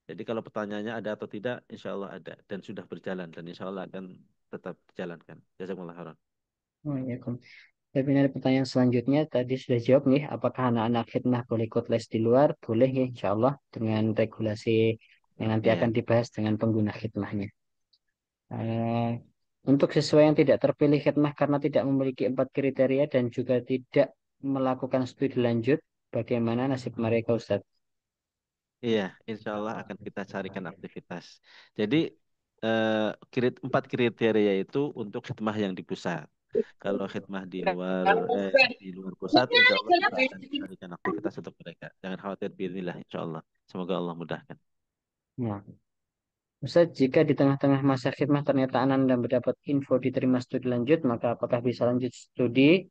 Jadi kalau pertanyaannya ada atau tidak, insya Allah ada dan sudah berjalan dan insya Allah akan tetap dijalankan. Jazakumullah khairan. Waalaikumsalam. Tapi ada pertanyaan selanjutnya tadi sudah jawab nih, apakah anak-anak khidmah boleh ikut les di luar? Boleh ya, insya Allah dengan regulasi yang nanti akan Iya, dibahas dengan pengguna khidmahnya. Eh, untuk siswa yang tidak terpilih khidmah karena tidak memiliki 4 kriteria dan juga tidak melakukan studi lanjut, bagaimana nasib mereka, Ustaz? iya, insya Allah akan kita carikan aktivitas. Jadi eh, 4 kriteria itu untuk khidmah yang di pusat. Kalau khidmah di luar pusat, insya Allah kita akan carikan aktivitas untuk mereka. Jangan khawatir, bismillah, insya Allah. Semoga Allah mudahkan. Nah, Ustaz, jika di tengah-tengah masa khidmah ternyata Anda mendapat info diterima studi lanjut, maka apakah bisa lanjut studi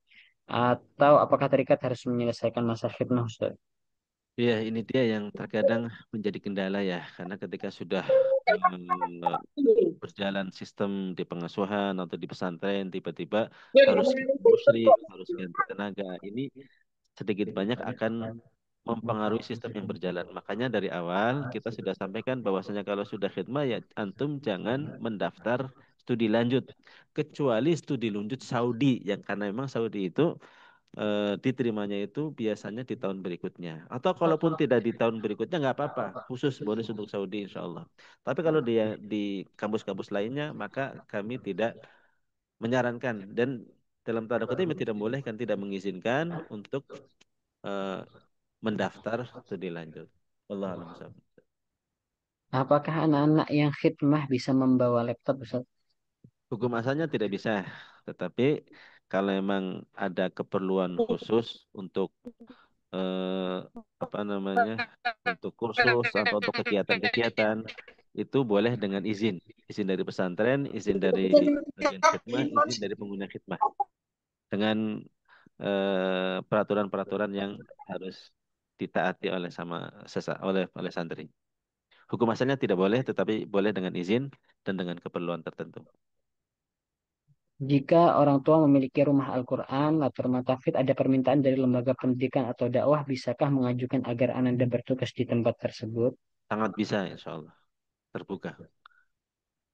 atau apakah terikat harus menyelesaikan masa khidmah, Ustaz? Iya, ini dia yang terkadang menjadi kendala ya, karena ketika sudah berjalan sistem di pengasuhan atau di pesantren, tiba-tiba harus ganti muslim, harus ganti tenaga. Ini sedikit banyak akan mempengaruhi sistem yang berjalan. Makanya dari awal kita sudah sampaikan bahwasanya kalau sudah khidmah ya antum jangan mendaftar studi lanjut kecuali studi lanjut Saudi yang karena memang Saudi itu diterimanya itu biasanya di tahun berikutnya. Atau kalaupun tidak di tahun berikutnya nggak apa-apa, khusus bonus untuk Saudi insya Allah. Tapi kalau dia di kampus-kampus lainnya maka kami tidak menyarankan dan dalam tanda kutip tidak boleh kan tidak mengizinkan untuk eh, mendaftar studi lanjut. Allah alam bisawab. Apakah anak-anak yang khidmah bisa membawa laptop, Ustaz? Hukum asalnya tidak bisa, tetapi kalau memang ada keperluan khusus untuk eh, apa namanya untuk kursus atau untuk kegiatan-kegiatan itu boleh dengan izin, izin dari pesantren, izin dari bagian khidmah, izin dari pengguna khidmah dengan peraturan-peraturan yang harus ditaati oleh oleh santri. Hukum asalnya tidak boleh, tetapi boleh dengan izin dan dengan keperluan tertentu. Jika orang tua memiliki rumah Al-Quran atau rumah tahfidz, ada permintaan dari lembaga pendidikan atau dakwah, bisakah mengajukan agar Ananda bertugas di tempat tersebut? Sangat bisa, insya Allah terbuka.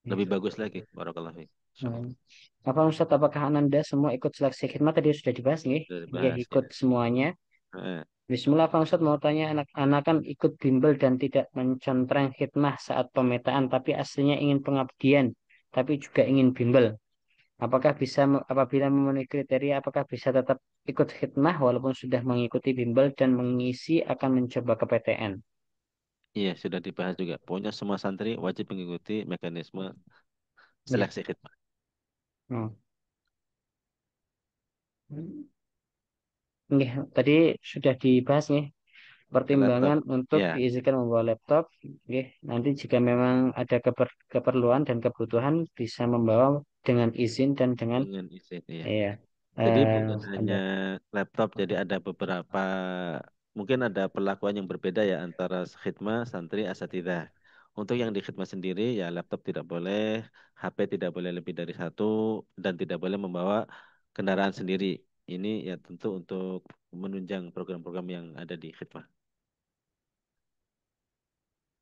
Lebih bagus lagi, barakallahu fiik. Insya Hmm. Allah. Apa Ustaz, apakah Ananda semua ikut seleksi khidmat? Tadi sudah dibahas nih. Sudah Ya, dibahas ya. ikut semuanya. Eh, Bismillah, Pak Ustadz mau tanya, anak-anak kan ikut bimbel dan tidak mencontreng khidmah saat pemetaan, tapi aslinya ingin pengabdian, tapi juga ingin bimbel. Apakah bisa, apabila memenuhi kriteria, apakah bisa tetap ikut khidmah walaupun sudah mengikuti bimbel dan mengisi akan mencoba ke PTN? iya, sudah dibahas juga. Pokoknya semua santri wajib mengikuti mekanisme Ya. seleksi khidmat. Hmm. Nggih, tadi sudah dibahas nih Ke laptop. pertimbangan untuk Ya, diizinkan membawa laptop. Nggih, nanti jika memang ada keperluan dan kebutuhan bisa membawa dengan izin dan dengan dengan izin. Iya. iya Jadi bukan hanya standar. laptop, jadi ada beberapa, mungkin ada perlakuan yang berbeda ya antara khidmah, santri, asatidah. Untuk yang di khidmah sendiri ya laptop tidak boleh, HP tidak boleh lebih dari satu, dan tidak boleh membawa kendaraan sendiri. Ini ya tentu untuk menunjang program-program yang ada di khidmah.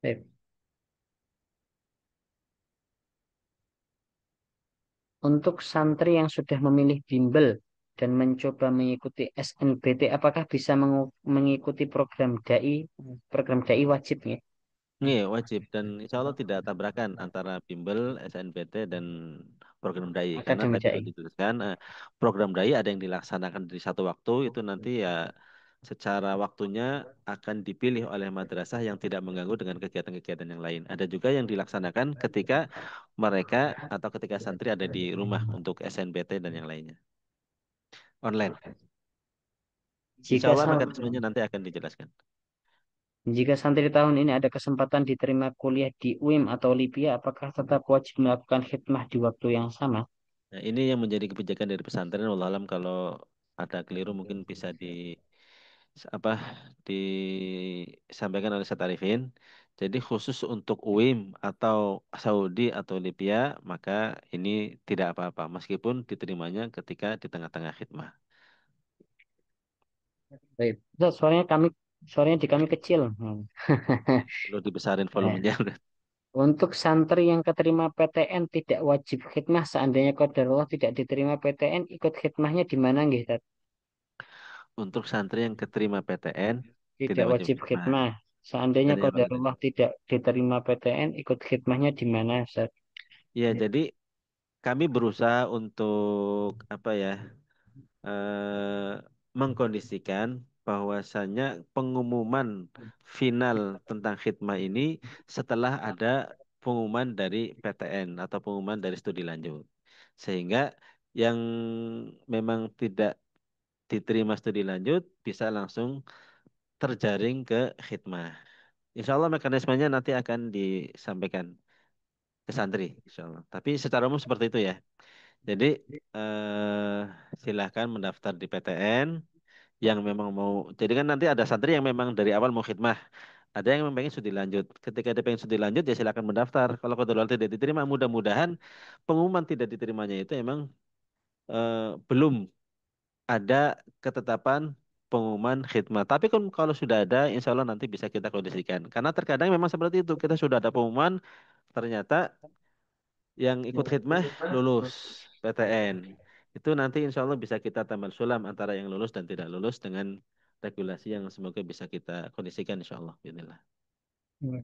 Baik. Untuk santri yang sudah memilih bimbel dan mencoba mengikuti SNBT, apakah bisa mengikuti program dai wajib ya? Iya, wajib dan insya Allah tidak tabrakan antara bimbel, SNBT dan program DAI karena Akademi tadi Dai. sudah dijelaskan program DAI ada yang dilaksanakan di satu waktu itu nanti ya secara waktunya akan dipilih oleh madrasah yang tidak mengganggu dengan kegiatan-kegiatan yang lain. Ada juga yang dilaksanakan ketika mereka atau ketika santri ada di rumah untuk SNBT dan yang lainnya online. Insya Jika Allah san- mekanismenya nanti akan dijelaskan. Jika santri tahun ini ada kesempatan diterima kuliah di UIM atau LIPIA, apakah tetap wajib melakukan khidmah di waktu yang sama? Nah, ini yang menjadi kebijakan dari pesantren. Wallah alam kalau ada keliru mungkin bisa apa disampaikan oleh Ustaz Arifin. Jadi khusus untuk UIM atau Saudi atau Libya maka ini tidak apa-apa meskipun diterimanya ketika di tengah-tengah khidmah. Baik. Ustaz, suaranya di kami kecil. Perlu dibesarin Eh, volumenya. Untuk santri yang keterima PTN tidak wajib khidmah seandainya qadarullah tidak diterima PTN ikut khidmahnya di mana nggih Tat? Untuk santri yang keterima PTN Tidak tidak wajib wajib khidmah. khidmah. Seandainya Tadi apa kita? qadarullah tidak diterima PTN ikut khidmahnya di mana Ustaz? Ya, jadi kami berusaha untuk apa ya? Mengkondisikan bahwasannya pengumuman final tentang khidmah ini setelah ada pengumuman dari PTN atau pengumuman dari studi lanjut. Sehingga yang memang tidak diterima studi lanjut bisa langsung terjaring ke khidmah. Insya Allah mekanismenya nanti akan disampaikan ke santri, insya Allah. Tapi secara umum seperti itu ya. Jadi eh, silahkan mendaftar di PTN yang memang mau. Jadi kan nanti ada santri yang memang dari awal mau khidmah. Ada yang memang pengen studi lanjut. Ketika dia pengen studi lanjut ya silakan mendaftar. Kalau kebetulan tidak diterima, mudah-mudahan pengumuman tidak diterimanya itu emang belum ada ketetapan pengumuman khidmat. Tapi kan kalau sudah ada, insya Allah nanti bisa kita kondisikan. Karena terkadang memang seperti itu. Kita sudah ada pengumuman, ternyata yang ikut khidmah lulus PTN. Itu nanti insya Allah bisa kita tambal sulam antara yang lulus dan tidak lulus dengan regulasi yang semoga bisa kita kondisikan insya Allah. Bismillah. Hmm.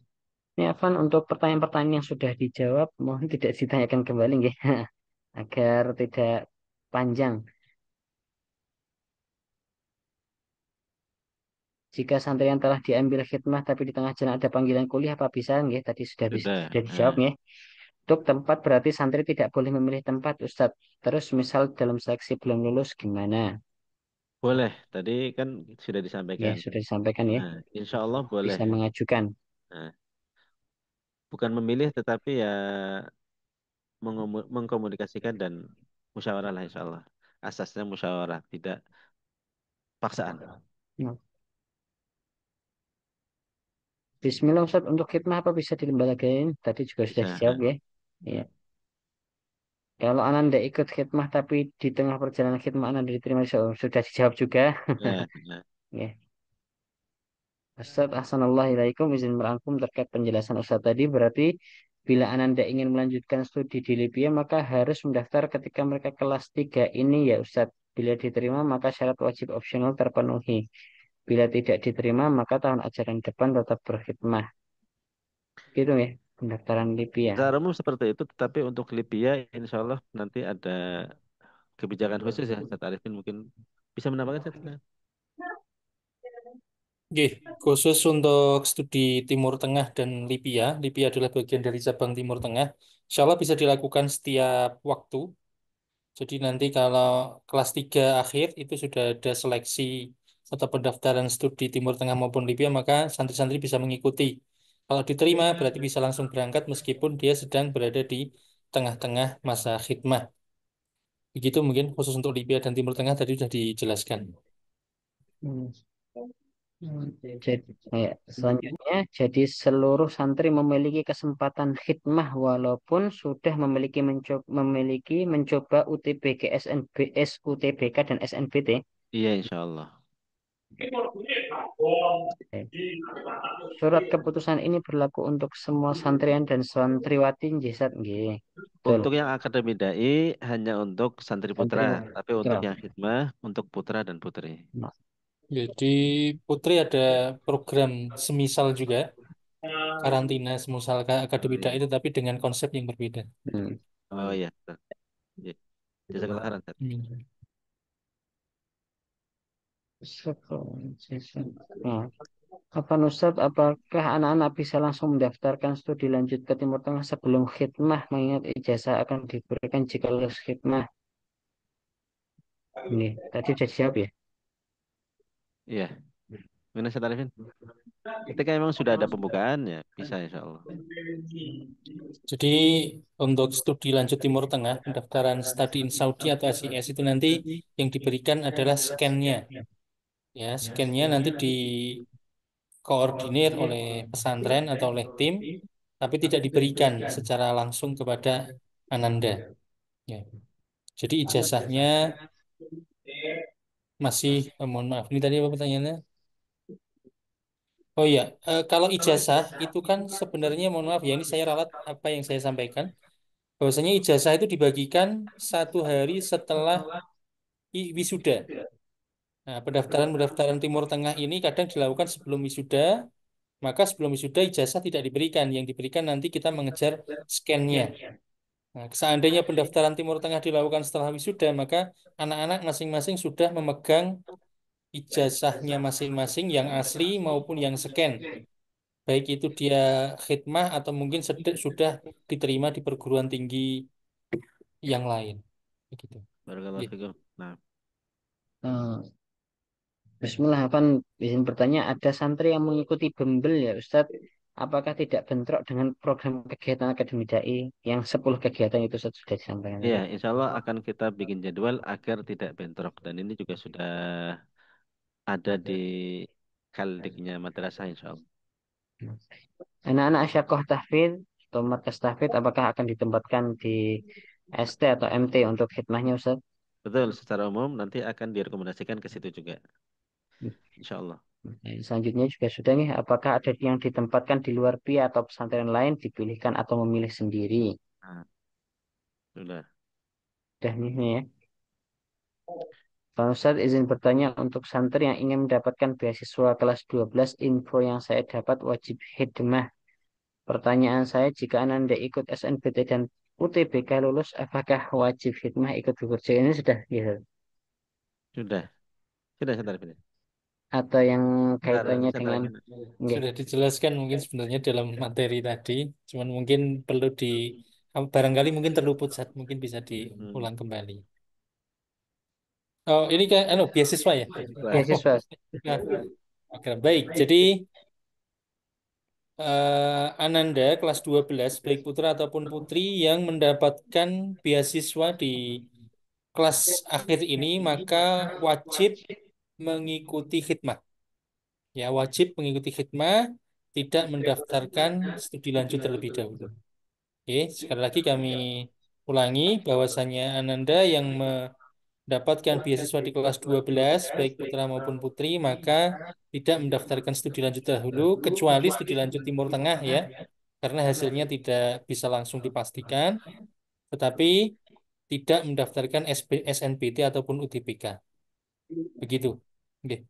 Ini Afan untuk pertanyaan-pertanyaan yang sudah dijawab mohon tidak ditanyakan kembali nggih agar tidak panjang. Jika santri yang telah diambil khidmah tapi di tengah jalan ada panggilan kuliah apa bisa nggih? Tadi Sudah. sudah dijawab nggih. Untuk tempat berarti santri tidak boleh memilih tempat Ustadz. Terus misal dalam seleksi belum lulus gimana? Boleh. Tadi kan sudah Ya disampaikan. sudah disampaikan ya. Nah, insya Allah boleh. Bisa mengajukan. Nah, bukan memilih tetapi ya mengkomunikasikan dan musyawarah lah insya Allah. Asasnya musyawarah, tidak paksaan. Nah, Bismillah Ustadz untuk khidmah apa bisa dilembagain? Tadi juga sudah Bisa. dijawab ya. Iya. Kalau Ananda ikut khidmah tapi di tengah perjalanan khidmah Ananda diterima sudah dijawab juga. Ya, nah. Ya. Ustaz, Assalamualaikum izin merangkum terkait penjelasan Ustaz tadi berarti bila Ananda ingin melanjutkan studi di Libya maka harus mendaftar ketika mereka kelas 3 ini ya Ustaz. Bila diterima maka syarat wajib opsional terpenuhi. Bila tidak diterima maka tahun ajaran depan tetap berkhidmah. Gitu ya pendaftaran Libya. Secara umum seperti itu, tetapi untuk Libya insya Allah nanti ada kebijakan khusus ya. Ustaz Arifin mungkin bisa menambahkan Ustaz? Oke, khusus untuk studi Timur Tengah dan Libya, Libya adalah bagian dari cabang Timur Tengah. Insya Allah bisa dilakukan setiap waktu. Jadi nanti kalau kelas 3 akhir itu sudah ada seleksi atau pendaftaran studi Timur Tengah maupun Libya, maka santri-santri bisa mengikuti. Kalau diterima berarti bisa langsung berangkat meskipun dia sedang berada di tengah-tengah masa khidmah. Begitu mungkin khusus untuk Libya dan Timur Tengah tadi sudah dijelaskan. Hmm. Jadi, selanjutnya, jadi seluruh santri memiliki kesempatan khidmah walaupun sudah memiliki mencoba UTBK, SNBS, UTBK dan SNBT. Iya insya Allah. Surat keputusan ini berlaku untuk semua santrian dan santriwati Jisat. Nggih. Betul. Untuk yang akademi dai hanya untuk santri putra, tapi untuk Betul. yang khidmah untuk putra dan putri. Nah, Jadi Putri ada program semisal juga. karantina semisal Oh akademik iya. itu tapi dengan konsep yang berbeda. Hmm. Oh iya. Betul. Iya. Jazakallah khairan, Ustaz. Hmm. Nah, apa Ustaz, apakah anak-anak bisa langsung mendaftarkan studi lanjut ke Timur Tengah sebelum khidmah, mengingat ijazah akan diberikan jika lulus khidmah? Ini tadi sudah dijawab ya. Iya. Gimana Ustaz Arifin? Ketika memang sudah ada pembukaan ya bisa insya Allah. Jadi untuk studi lanjut Timur Tengah, pendaftaran Study in Saudi atau SIS itu nanti yang diberikan adalah scan-nya. Ya, scan-nya nanti dikoordinir oleh pesantren atau oleh tim, tapi tidak diberikan secara langsung kepada Ananda. Ya. Jadi ijazahnya masih, mohon maaf, ini tadi apa pertanyaannya? Oh iya, kalau ijazah itu kan sebenarnya, mohon maaf ya, ini saya ralat apa yang saya sampaikan. Bahwasanya ijazah itu dibagikan 1 hari setelah wisuda. Nah, pendaftaran Timur Tengah ini kadang dilakukan sebelum wisuda, maka sebelum wisuda ijazah tidak diberikan. Yang diberikan nanti kita mengejar scan-nya. Nah, seandainya pendaftaran Timur Tengah dilakukan setelah wisuda, maka anak-anak masing-masing sudah memegang ijazahnya masing-masing yang asli maupun yang scan. Baik itu dia khidmah atau mungkin sudah diterima di perguruan tinggi yang lain. Begitu. Barakallahu Gitu. fikum. Nah, Bismillah, apa izin bertanya, ada santri yang mengikuti bimbel ya Ustadz, apakah tidak bentrok dengan program kegiatan akademi dai yang 10 kegiatan itu Ustadz sudah disampaikan iya, tadi? insya Allah akan kita bikin jadwal agar tidak bentrok dan ini juga sudah ada di kaldiknya madrasah insya Allah. Anak-anak asyakoh tahfidz atau markas tahfidz apakah akan ditempatkan di ST atau MT untuk khidmahnya Ustadz? Betul, secara umum nanti akan direkomendasikan ke situ juga, insya Allah. Selanjutnya juga sudah nih, apakah ada yang ditempatkan di luar PI atau pesantren lain dipilihkan atau memilih sendiri? Nah, sudah. Sudah nih ya. Pak Ustadz izin bertanya, untuk santri yang ingin mendapatkan beasiswa kelas 12, info yang saya dapat wajib khidmah. Pertanyaan saya, jika Anda ikut SNBT dan UTBK lulus, apakah wajib khidmah ikut bekerja? Ini sudah gitu. Sudah. Sudah, sebentar, sebentar. Atau yang Sebentar, kaitannya sebentar, dengan sebentar. nggih. Sudah dijelaskan mungkin sebenarnya dalam materi tadi, cuman mungkin perlu barangkali mungkin terluput, mungkin bisa Hmm. diulang kembali. Oh, ini kan beasiswa ya? Oh, Beasiswa. nah, oke, baik. Jadi Ananda kelas 12 baik putra ataupun putri yang mendapatkan beasiswa di kelas akhir ini maka wajib mengikuti khidmat. Ya, wajib mengikuti khidmat, tidak mendaftarkan studi lanjut terlebih dahulu. Oke, sekali lagi kami ulangi bahwasannya Ananda yang mendapatkan beasiswa di kelas 12 baik putra maupun putri, maka tidak mendaftarkan studi lanjut dahulu, kecuali studi lanjut Timur Tengah ya, karena hasilnya tidak bisa langsung dipastikan, tetapi tidak mendaftarkan SNBT ataupun UTBK. Begitu. Oke.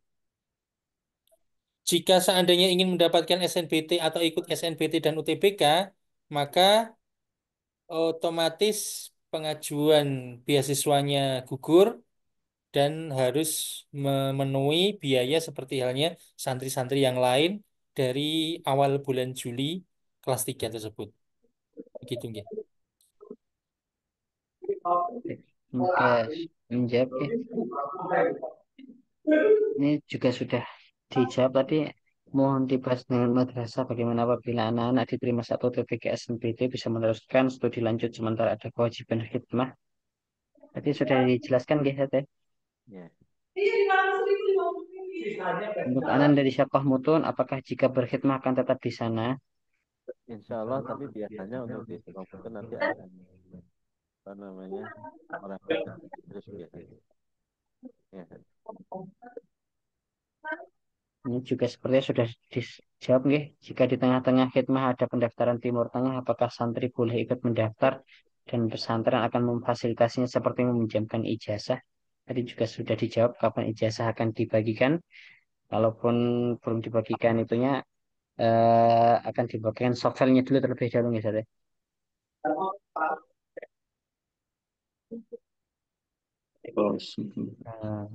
Jika seandainya ingin mendapatkan SNBT atau ikut SNBT dan UTBK, maka otomatis pengajuan beasiswanya gugur dan harus memenuhi biaya seperti halnya santri-santri yang lain dari awal bulan Juli kelas 3 tersebut. Begitu, nggih. Oke, menjawab ya. Ini juga sudah dijawab tadi. Mohon dibahas dengan madrasah bagaimana apabila anak-anak diterima satu TPK SNBT bisa meneruskan studi lanjut sementara ada kewajiban khidmah. Tadi sudah dijelaskan ya, Teh. Ya. Untuk anak dari Syakah Mutun, apakah jika berkhidmah akan tetap di sana? Insya Allah, tapi biasanya untuk di komputer nanti akan apa namanya orang kerja terus biasanya. Ya. Ini juga sepertinya sudah dijawab nggih. Jika di tengah-tengah khidmah ada pendaftaran Timur Tengah, apakah santri boleh ikut mendaftar dan pesantren akan memfasilitasinya seperti meminjamkan ijazah? Tadi juga sudah dijawab kapan ijazah akan dibagikan. Kalaupun belum dibagikan itunya, akan dibagikan softwarenya dulu terlebih dahulu ya Ustaz ya. Eh,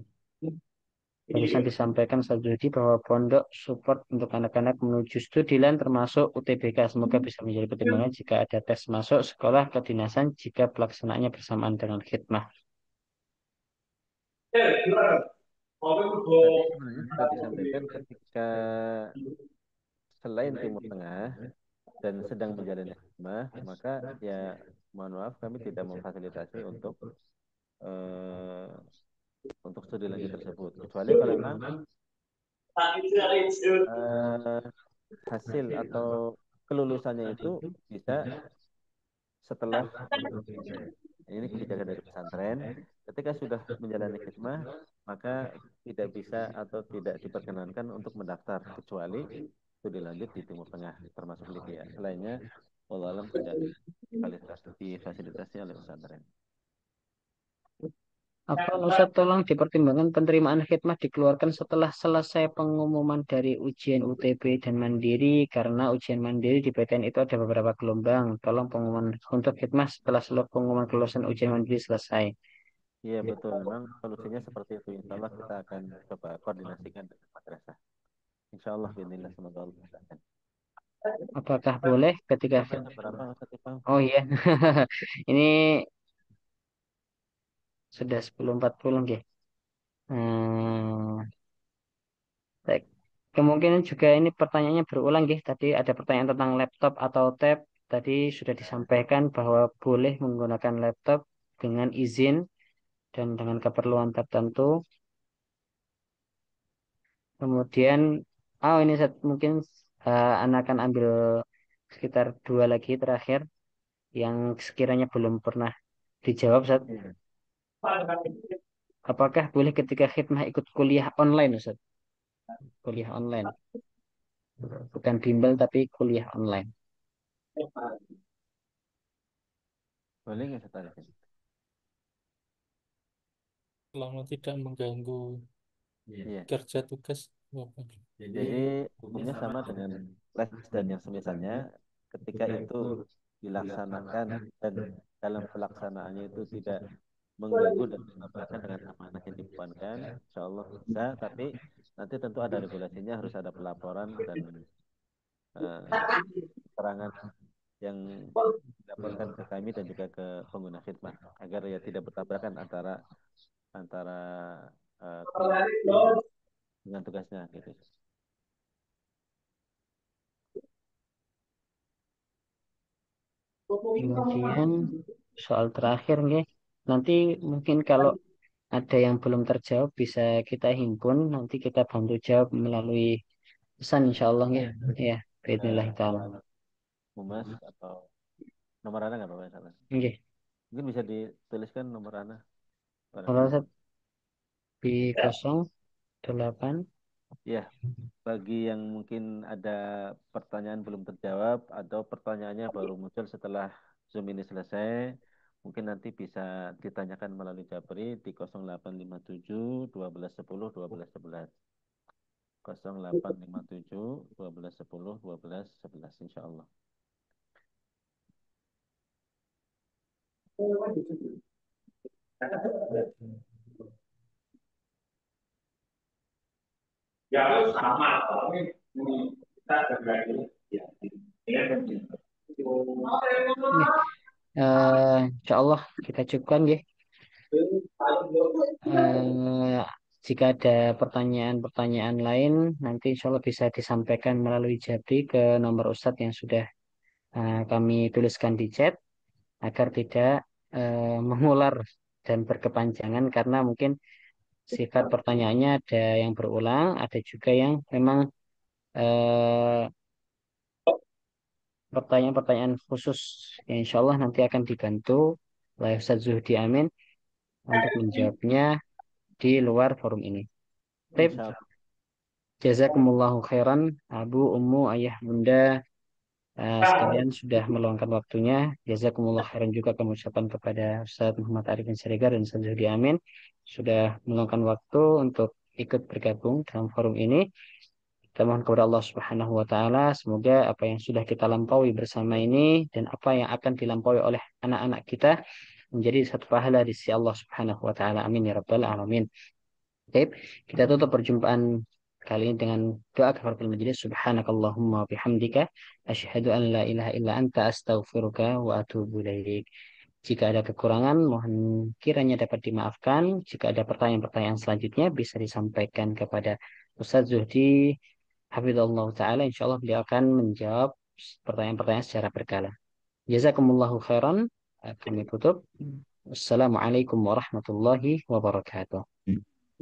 Barusan disampaikan Ustaz Judi bahwa pondok support untuk anak-anak menuju studi lain termasuk UTBK. Semoga bisa menjadi pertimbangan jika ada tes masuk sekolah kedinasan jika pelaksanaannya bersamaan dengan khidmah. Tadi sebenarnya sudah disampaikan ketika selain Timur Tengah dan sedang menjalani khidmah, maka ya mohon maaf kami tidak memfasilitasi eh, untuk studi lanjut tersebut. Kecuali kalau memang eh, hasil atau kelulusannya itu bisa setelah pondok selesai. Ini kebijakan dari pesantren. Ketika sudah menjalani khidmah, maka tidak bisa atau tidak diperkenankan untuk mendaftar kecuali studi lanjut di Timur Tengah, termasuk Libya. Selainnya, wallahu alam tidak difasilitasi oleh pesantren. Apa Ustaz tolong dipertimbangkan penerimaan khidmah dikeluarkan setelah selesai pengumuman dari ujian UTB dan Mandiri karena ujian Mandiri di PTN itu ada beberapa gelombang. Tolong pengumuman untuk khidmah setelah seluruh pengumuman kelulusan ujian Mandiri selesai. Iya betul, memang solusinya seperti itu. Insya Allah kita akan coba koordinasikan dengan madrasah. Insya Allah, bismillah, semoga Allah memudahkan. Apakah boleh ketika Jam berapa Ustaz Ipang? Oh iya. Ini sudah 10.40 nggih. Hmm, baik. Kemungkinan juga ini pertanyaannya berulang nggih. Tadi ada pertanyaan tentang laptop atau tab. Tadi sudah disampaikan bahwa boleh menggunakan laptop dengan izin dan dengan keperluan tertentu. Kemudian, ini mungkin anak akan ambil sekitar dua lagi terakhir yang sekiranya belum pernah dijawab, Ustaz. Apakah boleh ketika khidmah ikut kuliah online, Ustaz? Kuliah online. Bukan bimbel, tapi kuliah online. Boleh nggak Ustaz Arifin? Selama tidak mengganggu Iya. kerja tugas. Jadi hukumnya sama dengan les dan yang semisalnya ketika itu dilaksanakan dan dalam pelaksanaannya itu tidak mengganggu dan bertabrakan dengan amanah yang dibebankan, insya Allah bisa. Tapi nanti tentu ada regulasinya, harus ada pelaporan dan keterangan yang dilaporkan ke kami dan juga ke pengguna khidmat agar ya tidak bertabrakan antara antara kuliah dengan tugasnya gitu. Kemudian soal terakhir nih, nanti mungkin kalau ada yang belum terjawab bisa kita himpun, nanti kita bantu jawab melalui pesan insya Allah ya. Ya, bismillah taala. Humas atau nomor anak nggak apa-apa salah. Oke. Mungkin bisa dituliskan nomor anak Kalau barangkali. B08 Ya, bagi yang mungkin ada pertanyaan belum terjawab atau pertanyaannya baru muncul setelah Zoom ini selesai, mungkin nanti bisa ditanyakan melalui Japri di 0857 1210 1211. 0857 1210 1211 insya Allah. Insya Allah kita cukupkan ya. Eh, Jika ada pertanyaan-pertanyaan lain, nanti insya Allah bisa disampaikan melalui Jabri ke nomor Ustadz yang sudah kami tuliskan di chat agar tidak mengular dan berkepanjangan karena mungkin sifat pertanyaannya ada yang berulang, ada juga yang memang eh, pertanyaan-pertanyaan khusus yang insya Allah nanti akan dibantu oleh Ustadz Zuhdi Amin untuk menjawabnya di luar forum ini. Baik, Insya Allah. jazakumullahu khairan, Abu, Ummu, Ayah, Bunda, sekalian sudah meluangkan waktunya. Jazakumullah khairan juga kami ucapkan kepada Ustaz Muhammad Arifin Siregar dan Ustaz Zuhdi Amin sudah meluangkan waktu untuk ikut bergabung dalam forum ini. Kita mohon kepada Allah Subhanahu wa taala semoga apa yang sudah kita lampaui bersama ini dan apa yang akan dilampaui oleh anak-anak kita menjadi satu pahala di sisi Allah Subhanahu wa taala. Amin ya rabbal alamin. Baik, kita tutup perjumpaan kali ini dengan doa kafaratul majelis. Subhanakallahumma wa bihamdika asyhadu an la ilaha illa anta astaghfiruka wa atubu ilaik. Jika ada kekurangan, mohon kiranya dapat dimaafkan. Jika ada pertanyaan-pertanyaan selanjutnya, bisa disampaikan kepada Ustadz Zuhdi Hafizallahu Ta'ala. Insya Allah beliau akan menjawab pertanyaan-pertanyaan secara berkala. Jazakumullahu khairan. Kami tutup. Wassalamualaikum warahmatullahi wabarakatuh.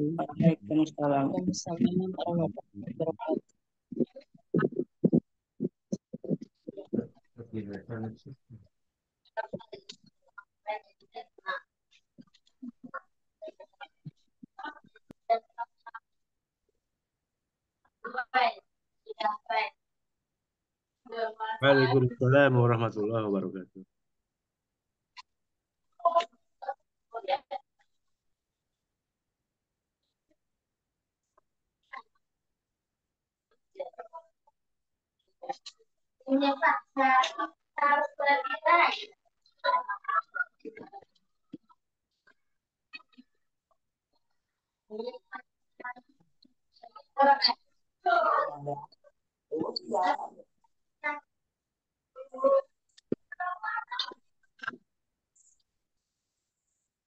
Waalaikumsalam. Waalaikumsalam warahmatullahi wabarakatuh. Waalaikumsalam warahmatullahi wabarakatuh.